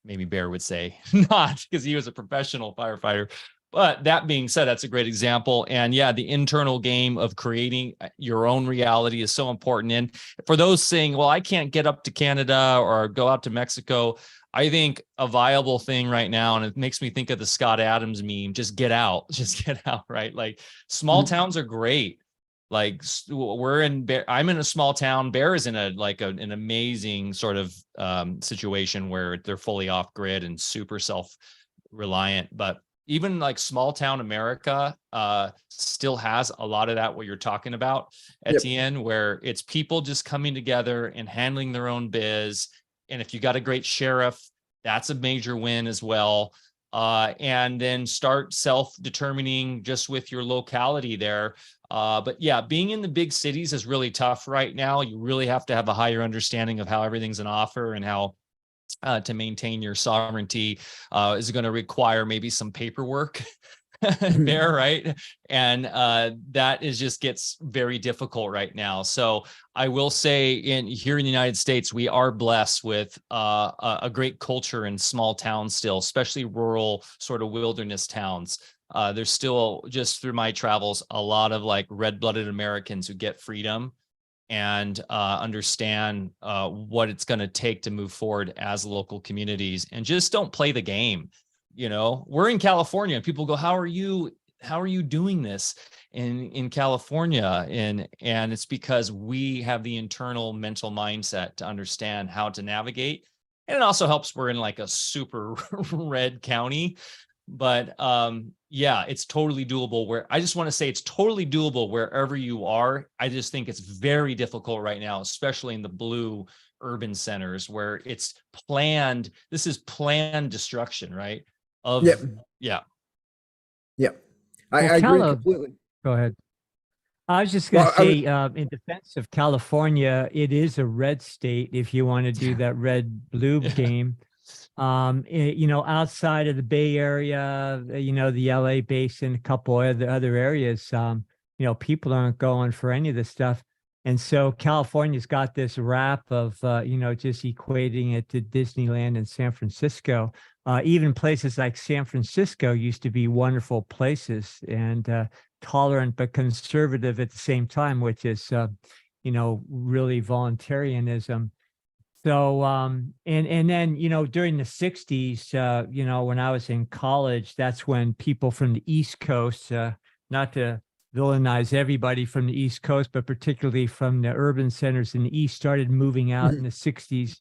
maybe Bear would say not, because he was a professional firefighter. But that being said, that's a great example. And yeah, the internal game of creating your own reality is so important. And for those saying, well, I can't get up to Canada or go out to Mexico, I think a viable thing right now, and it makes me think of the Scott Adams meme, just get out, right? Like, small towns are great. Like, I'm in a small town. Bear is in an amazing sort of situation where they're fully off grid and super self-reliant. But even like small town America still has a lot of that, what you're talking about, Etienne, where it's people just coming together and handling their own biz. And if you got a great sheriff, that's a major win as well. And then start self-determining just with your locality there. But yeah, being in the big cities is really tough right now. You really have to have a higher understanding of how everything's an offer and how to maintain your sovereignty is going to require maybe some paperwork there, right? And that just gets very difficult right now. So I will say, here in the United States, we are blessed with a great culture in small towns still, especially rural sort of wilderness towns. There's still, just through my travels, a lot of like red-blooded Americans who get freedom and understand what it's going to take to move forward as local communities, and just don't play the game. We're in California and people go, how are you how are you doing this in California? And it's because we have the internal mental mindset to understand how to navigate. And it also helps we're in like a super red county. But yeah, it's totally doable. Where I just want to say it's totally doable wherever you are. I just think it's very difficult right now, especially in the blue urban centers where it's planned. This is planned destruction, right? Of Yep. yeah. Yep. I Well, agree completely. Go ahead. I was just going Well, to say, in defense of California, it is a red state if you want to do that red blue Yeah. game. You know, outside of the Bay Area, you know, the LA basin, a couple other areas, you know, people aren't going for any of this stuff. And so California's got this rap of, you know, just equating it to Disneyland and San Francisco. Even places like San Francisco used to be wonderful places and tolerant but conservative at the same time, which is, you know, really voluntarianism. So, and then, you know, during the 60s, you know, when I was in college, that's when people from the East Coast, not to villainize everybody from the East Coast, but particularly from the urban centers in the East, started moving out in the 60s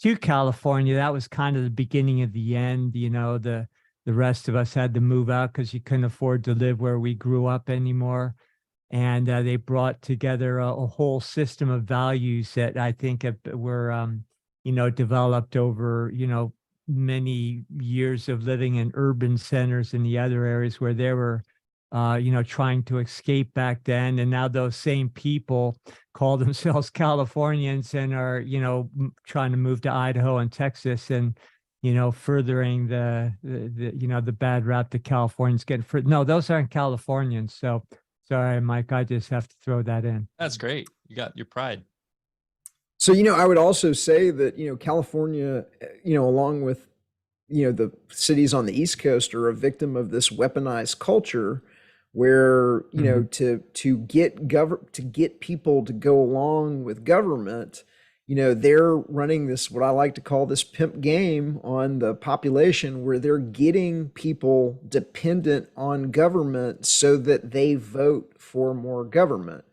to California. That was kind of the beginning of the end. You know, the rest of us had to move out because you couldn't afford to live where we grew up anymore. And they brought together a whole system of values that I think were, you know, developed over, you know, many years of living in urban centers and the other areas where they were, you know, trying to escape back then. And now those same people call themselves Californians and are, you know, trying to move to Idaho and Texas and, you know, furthering the you know, the bad rap that Californians get. No, those aren't Californians. So sorry, Mike, I just have to throw that in. That's great. You got your pride. So, you know, I would also say that, you know, California, you know, along with, you know, the cities on the East Coast are a victim of this weaponized culture where, you know, to get people to go along with government, you know, they're running this, what I like to call this pimp game on the population, where they're getting people dependent on government so that they vote for more government.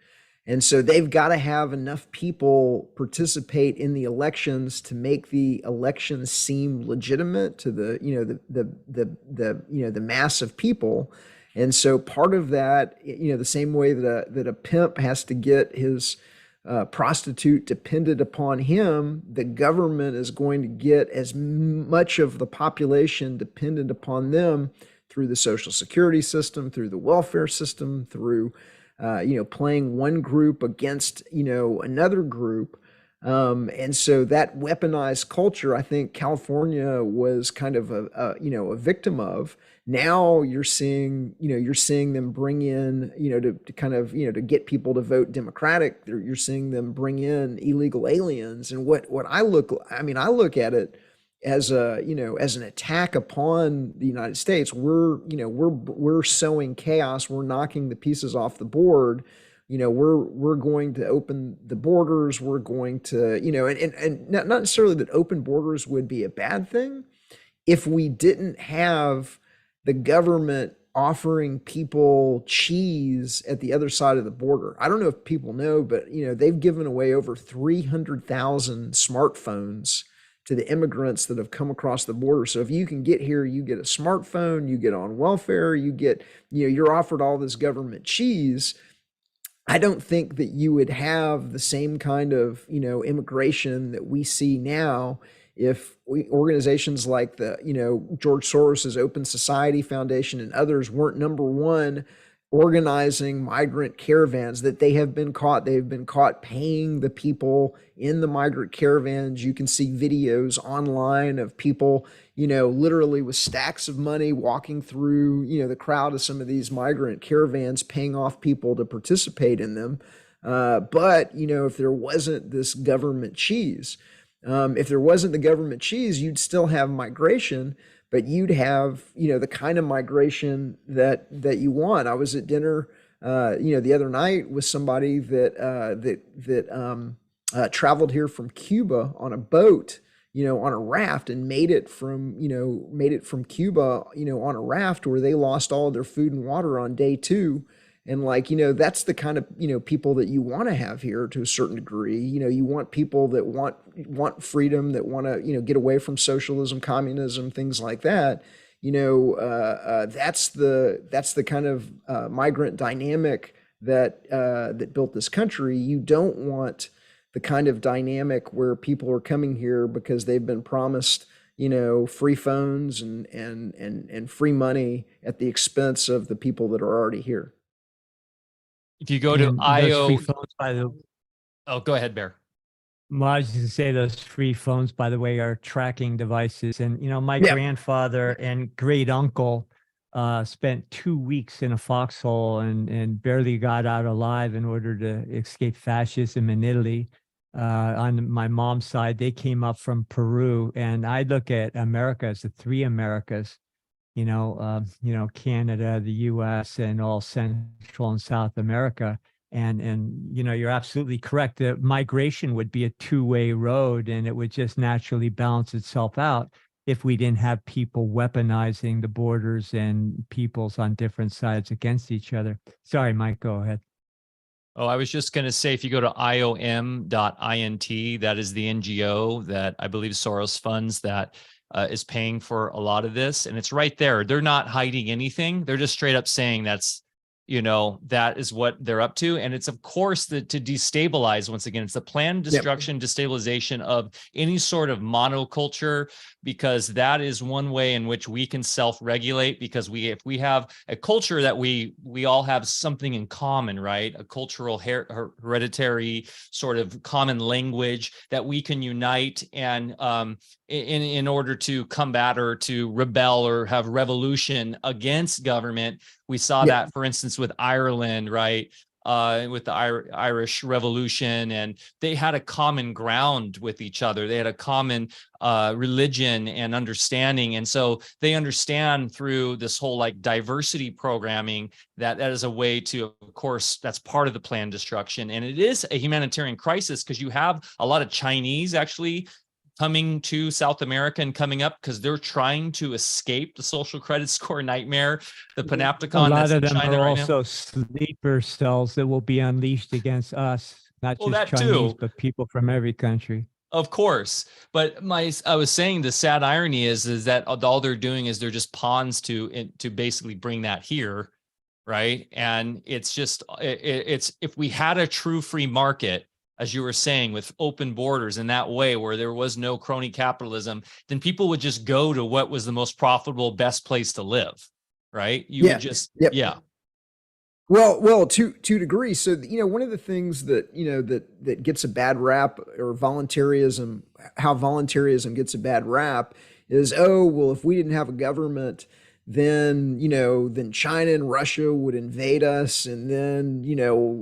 And so they've got to have enough people participate in the elections to make the elections seem legitimate to the, you know, you know, the mass of people. And so part of that, you know, the same way that a pimp has to get his prostitute dependent upon him, the government is going to get as much of the population dependent upon them through the social security system, through the welfare system, through you know, playing one group against, you know, another group. And so that weaponized culture, I think California was kind of you know, a victim of. Now you're seeing, you know, you're seeing them bring in, you know, to kind of, you know, to get people to vote Democratic, you're seeing them bring in illegal aliens. And I look at it as a, you know, as an attack upon the United States. We're, you know, we're sowing chaos. We're knocking the pieces off the board. You know, we're going to open the borders. We're going to, you know, and not necessarily that open borders would be a bad thing if we didn't have the government offering people cheese at the other side of the border. I don't know if people know, but, you know, they've given away over 300,000 smartphones to the immigrants that have come across the border. So if you can get here, you get a smartphone, you get on welfare, you get, you know, you're offered all this government cheese. I don't think that you would have the same kind of, you know, immigration that we see now if organizations like the, you know, George Soros's Open Society Foundation and others weren't number one organizing migrant caravans. That they've been caught paying the people in the migrant caravans. You can see videos online of people, you know, literally with stacks of money walking through, you know, the crowd of some of these migrant caravans, paying off people to participate in them. But, you know, if there wasn't this government cheese, if there wasn't the government cheese, you'd still have migration, but you'd have, you know, the kind of migration that you want. I was at dinner, you know, the other night with somebody that traveled here from Cuba on a boat, on a raft and made it from Cuba, on a raft where they lost all of their food and water on day 2. And that's the kind of, people that you want to have here to a certain degree. You want people that want freedom, that want to, get away from socialism, communism, things like that. That's the kind of migrant dynamic that built this country. You don't want the kind of dynamic where people are coming here because they've been promised, free phones and free money at the expense of the people that are already here. If you go to IO, free phones, oh, go ahead, Bear. Well, I was just going to say those free phones, by the way, are tracking devices. And, my grandfather and great uncle spent 2 weeks in a foxhole and barely got out alive in order to escape fascism in Italy. On my mom's side, they came up from Peru. And I look at America as the 3 Americas, Canada, the US, and all Central and South America. And you're absolutely correct. The migration would be a 2-way road, and it would just naturally balance itself out if we didn't have people weaponizing the borders and peoples on different sides against each other. Sorry, Mike, go ahead. Oh, I was just going to say, if you go to iom.int, that is the NGO that I believe Soros funds that is paying for a lot of this. And it's right there. They're not hiding anything. They're just straight up saying that is what they're up to. And it's, of course, to destabilize, once again, it's the planned destruction, destabilization of any sort of monoculture, because that is one way in which we can self-regulate, because if we have a culture that we all have something in common, right? A cultural hereditary sort of common language that we can unite and in order to combat or to rebel or have revolution against government. We saw that, for instance, with Ireland, right? With the Irish Revolution, and they had a common ground with each other. They had a common religion and understanding. And so they understand through this whole diversity programming that is a way to, of course, that's part of the planned destruction. And it is a humanitarian crisis because you have a lot of Chinese actually coming to South America and coming up because they're trying to escape the social credit score nightmare, the panopticon. A lot that's of in them China are right also now. sleeper cells that will be unleashed against us, not just that Chinese, too. but people from every country. Of course. But I was saying the sad irony is that all they're doing is they're just pawns to basically bring that here, right? And it's just, it's if we had a true free market, as you were saying, with open borders in that way where there was no crony capitalism, then people would just go to what was the most profitable, best place to live, right? You would just, Well, to degrees. So, one of the things that, that gets a bad rap, or voluntarism, how voluntarism gets a bad rap is, if we didn't have a government, then, then China and Russia would invade us, and then,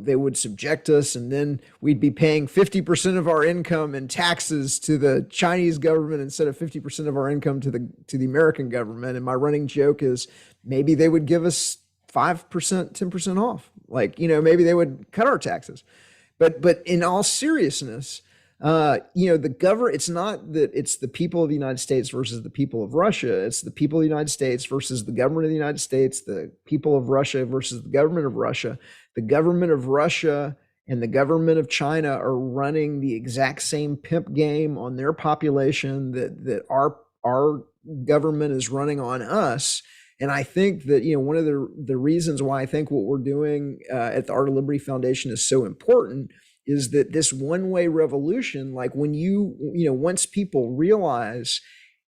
they would subject us, and then we'd be paying 50% of our income in taxes to the Chinese government instead of 50% of our income to the American government. And my running joke is maybe they would give us 5%, 10% off. Maybe they would cut our taxes. But in all seriousness, the government, it's not that it's the people of the United States versus the people of Russia. It's the people of the United States versus the government of the United States, the people of Russia versus the government of Russia. The government of Russia and the government of China are running the exact same pimp game on their population that our government is running on us. And I think that, one of the reasons why I think what we're doing at the Art of Liberty Foundation is so important is that this one-way revolution, when once people realize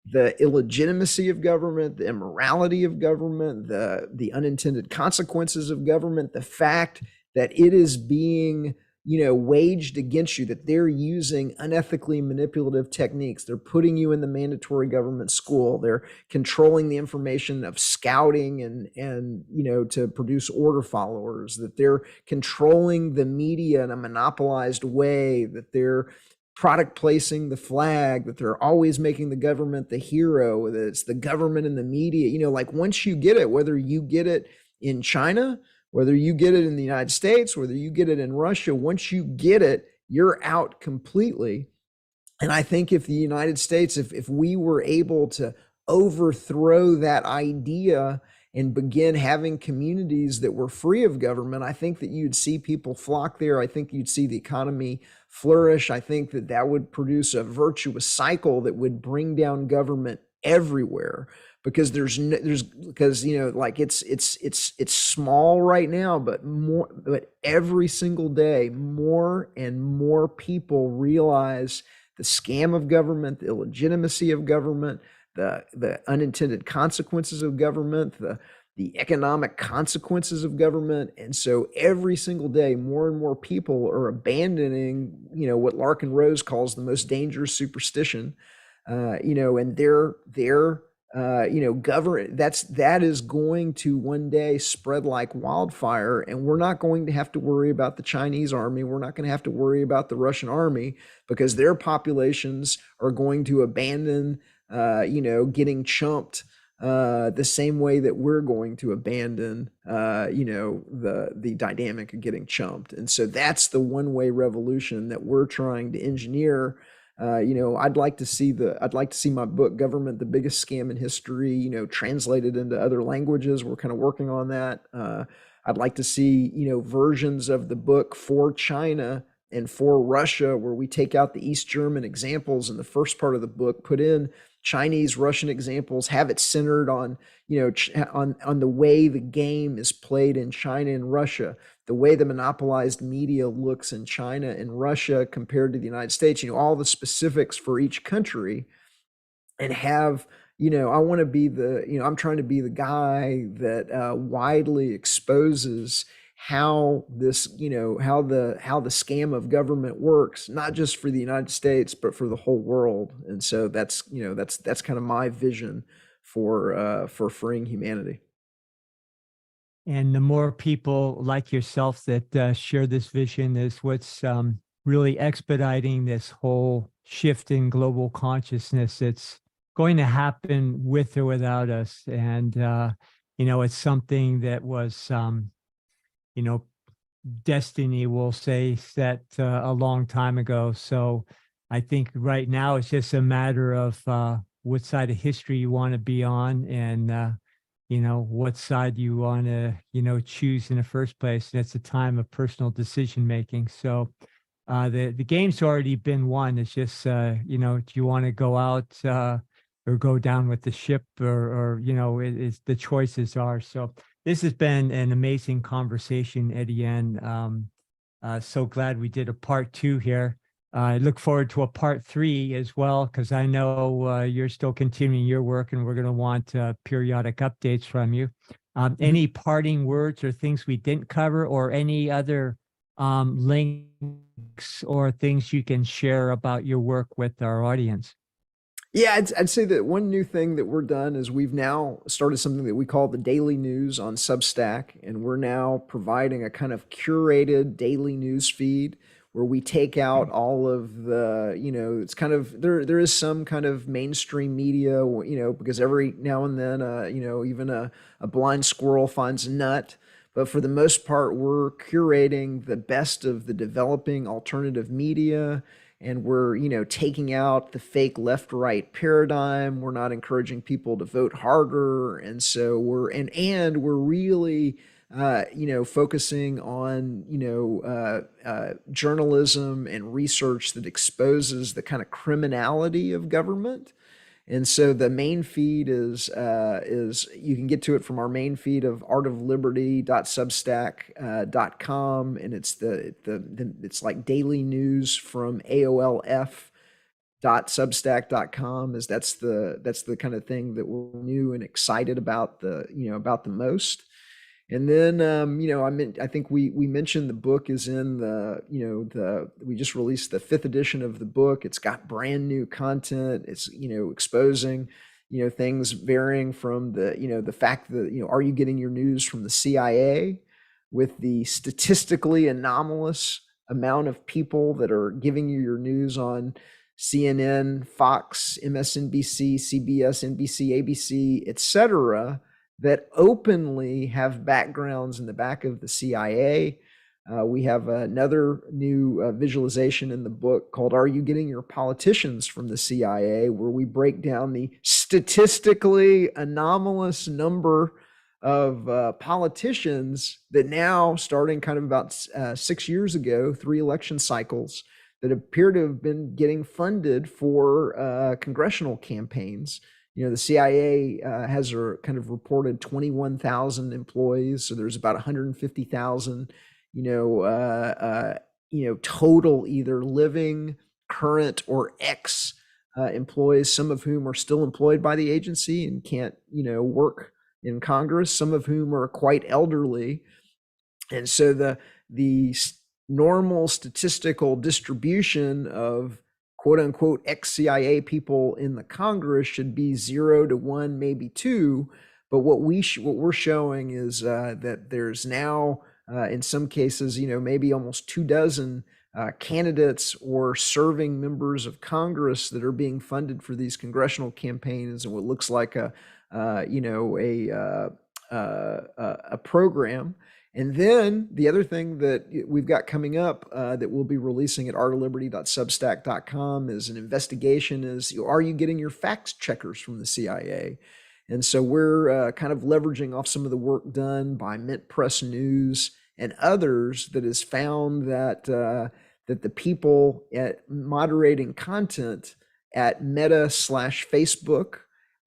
the illegitimacy of government, the immorality of government, the unintended consequences of government, the fact that it is being waged against you, that they're using unethically manipulative techniques. They're putting you in the mandatory government school. They're controlling the information of scouting and to produce order followers, that they're controlling the media in a monopolized way, that they're product placing the flag, that they're always making the government the hero, that it's the government and the media. Once you get it, whether you get it in China, whether you get it in the United States, whether you get it in Russia, once you get it, you're out completely. And I think if the United States, if we were able to overthrow that idea and begin having communities that were free of government, I think that you'd see people flock there. I think you'd see the economy flourish. I think that that would produce a virtuous cycle that would bring down government everywhere, because because like it's small right now, but every single day more and more people realize the scam of government, the illegitimacy of government, the unintended consequences of government, the economic consequences of government. And so every single day, more and more people are abandoning, what Larkin Rose calls the most dangerous superstition, and that is going to one day spread like wildfire. And we're not going to have to worry about the Chinese army. We're not going to have to worry about the Russian army, because their populations are going to abandon, getting chumped the same way that we're going to abandon, the dynamic of getting chumped. And so that's the one-way revolution that we're trying to engineer. I'd like to see my book, Government, the Biggest Scam in History, translated into other languages. We're kind of working on that. I'd like to see, versions of the book for China and for Russia, where we take out the East German examples in the first part of the book, put in Chinese, Russian examples, have it centered on, on the way the game is played in China and Russia, the way the monopolized media looks in China and Russia compared to the United States, all the specifics for each country, and have, I want to be I'm trying to be the guy that widely exposes how this, how the scam of government works, not just for the United States, but for the whole world. And so that's kind of my vision for freeing humanity. And the more people like yourself that share this vision is what's really expediting this whole shift in global consciousness. It's going to happen with or without us. And, it's something that was, destiny, we'll say, set a long time ago. So I think right now it's just a matter of what side of history you want to be on, and what side you want to choose in the first place. And it's a time of personal decision making. So the game's already been won. It's just do you want to go out or go down with the ship, or it's the choices are. So this has been an amazing conversation, Etienne. So glad we did a part 2 here. I look forward to a part 3 as well, because I know you're still continuing your work, and we're going to want periodic updates from you. Any parting words or things we didn't cover, or any other links or things you can share about your work with our audience? Yeah, I'd say that one new thing that we're done is we've now started something that we call the Daily News on Substack, and we're now providing a kind of curated daily news feed where we take out all of the, it's kind of, there is some kind of mainstream media, because every now and then, even a blind squirrel finds a nut. But for the most part, we're curating the best of the developing alternative media, and we're, taking out the fake left-right paradigm. We're not encouraging people to vote harder. And so we're really, focusing on, journalism and research that exposes the kind of criminality of government. And so the main feed is you can get to it from our main feed of artofliberty.substack.com, and it's like daily news from AOLF.substack.com. That's the kind of thing that we're new and excited about the most. And then, I think we mentioned the book is in we just released the 5th edition of the book. It's got brand new content. It's, exposing, things varying from the fact that, are you getting your news from the CIA, with the statistically anomalous amount of people that are giving you your news on CNN, Fox, MSNBC, CBS, NBC, ABC, etc., that openly have backgrounds in the back of the CIA, We have another new visualization in the book called "Are You Getting Your Politicians from the CIA?" where we break down the statistically anomalous number of politicians that now, starting kind of about 6 years ago, 3 election cycles, that appear to have been getting funded for congressional campaigns. You know, the CIA has kind of reported 21,000 employees, so there's about 150,000, total either living, current, or ex employees. Some of whom are still employed by the agency and can't, work in Congress. Some of whom are quite elderly, and so the normal statistical distribution of quote unquote ex-CIA people in the Congress should be 0 to 1, maybe 2. But what we're showing is that there's now, in some cases, maybe almost 24 candidates or serving members of Congress that are being funded for these congressional campaigns, and what looks like a program. And then the other thing that we've got coming up that we'll be releasing at artofliberty.substack.com is an investigation are you getting your fact checkers from the CIA? And so we're kind of leveraging off some of the work done by Mint Press News and others that has found that the people at moderating content at Meta/Facebook,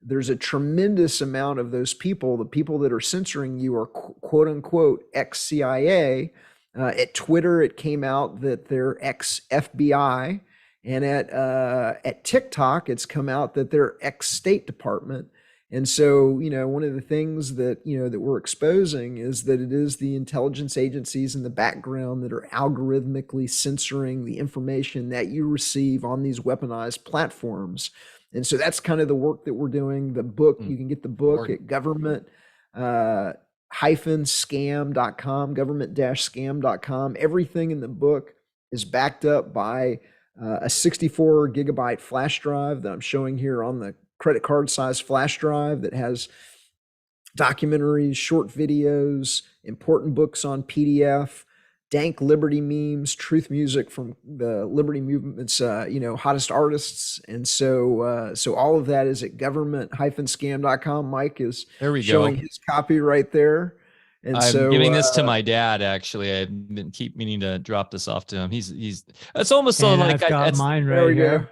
there's a tremendous amount of those people. The people that are censoring you are quote unquote ex-CIA. At Twitter, it came out that they're ex-FBI, and at TikTok, it's come out that they're ex-State Department. And so, one of the things that that we're exposing is that it is the intelligence agencies in the background that are algorithmically censoring the information that you receive on these weaponized platforms. And so that's kind of the work that we're doing. The book, you can get the book at government-scam.com, government-scam.com. Everything in the book is backed up by a 64 gigabyte flash drive that I'm showing here on the credit card size flash drive that has documentaries, short videos, important books on PDF, dank Liberty memes, truth music from the Liberty movement's, hottest artists. And so all of that is at government-scam.com. Mike is showing his copy right there. And I'm giving this to my dad. Actually, I keep meaning to drop this off to him. He's it's almost so like I've got mine right here.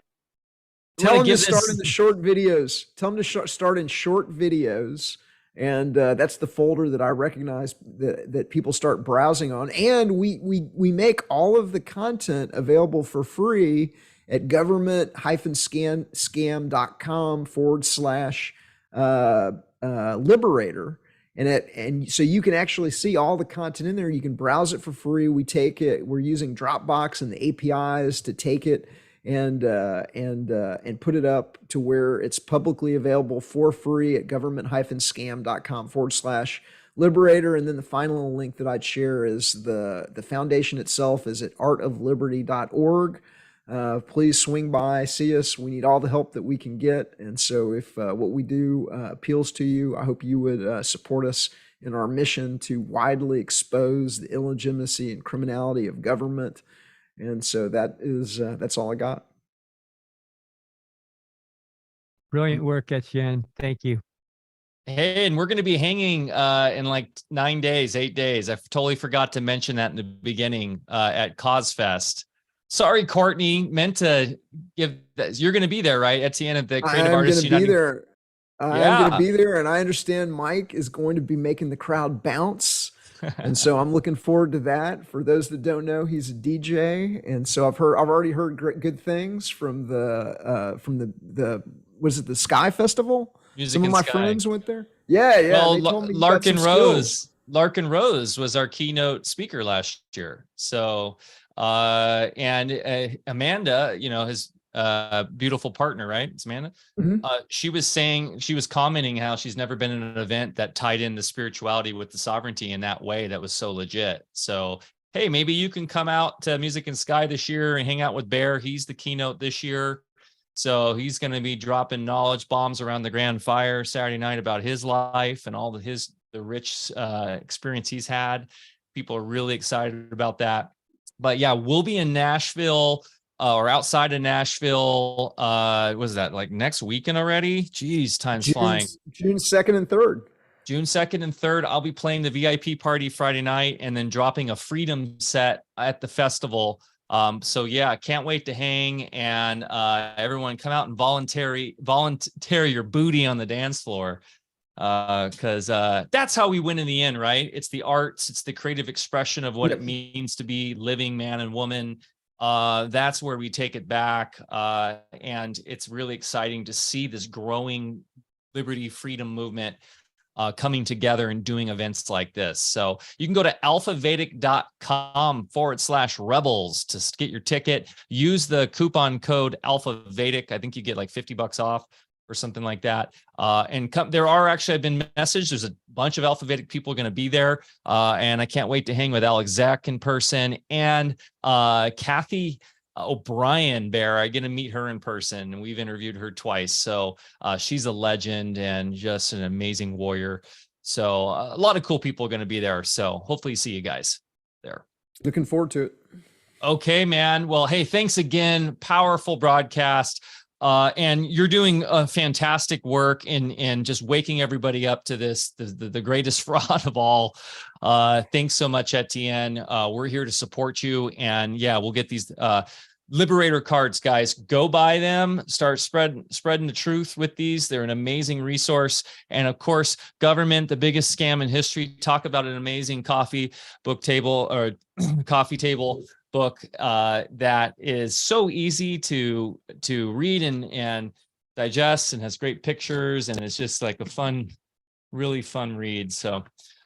Tell him to start in the short videos. Tell him to start in short videos. And that's the folder that I recognize that people start browsing on. And we make all of the content available for free at government-scam.com/liberator. And so you can actually see all the content in there. You can browse it for free. We take it. We're using Dropbox and the APIs to take it and put it up to where it's publicly available for free at government-scam.com/liberator. And then the final link that I'd share is the foundation itself is at artofliberty.org. Please swing by, see us. We need all the help that we can get. And so if what we do appeals to you, I hope you would support us in our mission to widely expose the illegitimacy and criminality of government. And so that's all I got. Brilliant work, Etienne. Thank you. Hey, and we're going to be hanging in like 8 days. I totally forgot to mention that in the beginning at CauseFest. Sorry, Courtney, meant to give that. You're going to be there, right? Etienne at the Creative Artists United. I'm going to be there, and I understand Mike is going to be making the crowd bounce. And so I'm looking forward to that. For those that don't know, he's a DJ, and so I've already heard good things from the the Sky Festival. Some of my friends went there. Yeah. Well, Larkin Rose was our keynote speaker last year. So, and Amanda, his beautiful partner, right? It's Amanda. Mm-hmm. She was commenting how she's never been in an event that tied in the spirituality with the sovereignty in that way that was so legit. So, hey, maybe you can come out to Music and Sky this year and hang out with Bear. He's the keynote this year. So he's going to be dropping knowledge bombs around the Grand Fire Saturday night about his life and all the rich experience he's had. People are really excited about that. But yeah, we'll be in Nashville or outside of Nashville. Was that like next weekend already? Geez, time's flying. June 2nd and 3rd. June 2nd and 3rd, I'll be playing the VIP party Friday night and then dropping a freedom set at the festival. So yeah, can't wait to hang, and everyone come out and volunteer your booty on the dance floor. Because that's how we win in the end, right? It's the arts, it's the creative expression of what it means to be living man and woman. That's where we take it back. And it's really exciting to see this growing liberty, freedom movement coming together and doing events like this. So you can go to alfavedic.com/rebels to get your ticket. Use the coupon code Alfa Vedic. I think you get like $50 off or something like that. And there are actually, I've been messaged, there's a bunch of Alfa Vedic people going to be there. And I can't wait to hang with Alex Zach in person, and Kathy O'Brien Bear. I get to meet her in person, and we've interviewed her twice. So she's a legend and just an amazing warrior. So a lot of cool people are going to be there. So hopefully see you guys there. Looking forward to it. Okay, man. Well, hey, thanks again. Powerful broadcast. And you're doing a fantastic work in just waking everybody up to this, the greatest fraud of all. Thanks so much, Etienne. We're here to support you. And yeah, we'll get these Liberator cards, guys. Go buy them. Start spreading the truth with these. They're an amazing resource. And of course, government, the biggest scam in history. Talk about an amazing coffee table book that is so easy to read and digest, and has great pictures, and it's just like a really fun read. So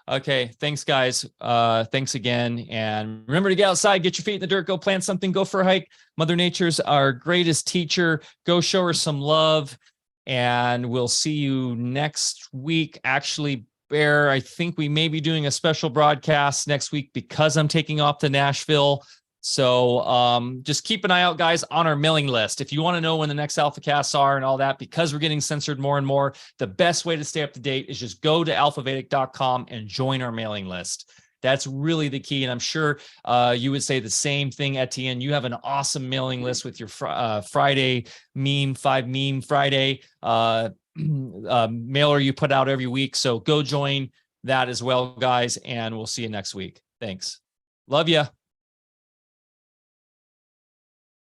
okay, thanks guys. Thanks again, and remember to get outside, get your feet in the dirt, go plant something, go for a hike. Mother Nature's our greatest teacher. Go show her some love, and we'll see you next week. Actually, Bear, I think we may be doing a special broadcast next week because I'm taking off to Nashville. So just keep an eye out, guys, on our mailing list. If you want to know when the next Alfacasts are and all that, because we're getting censored more and more, the best way to stay up to date is just go to alfavedic.com and join our mailing list. That's really the key. And I'm sure you would say the same thing, Etienne. You have an awesome mailing list with your Friday meme, 5 Meme Friday mailer you put out every week. So go join that as well, guys. And we'll see you next week. Thanks. Love ya.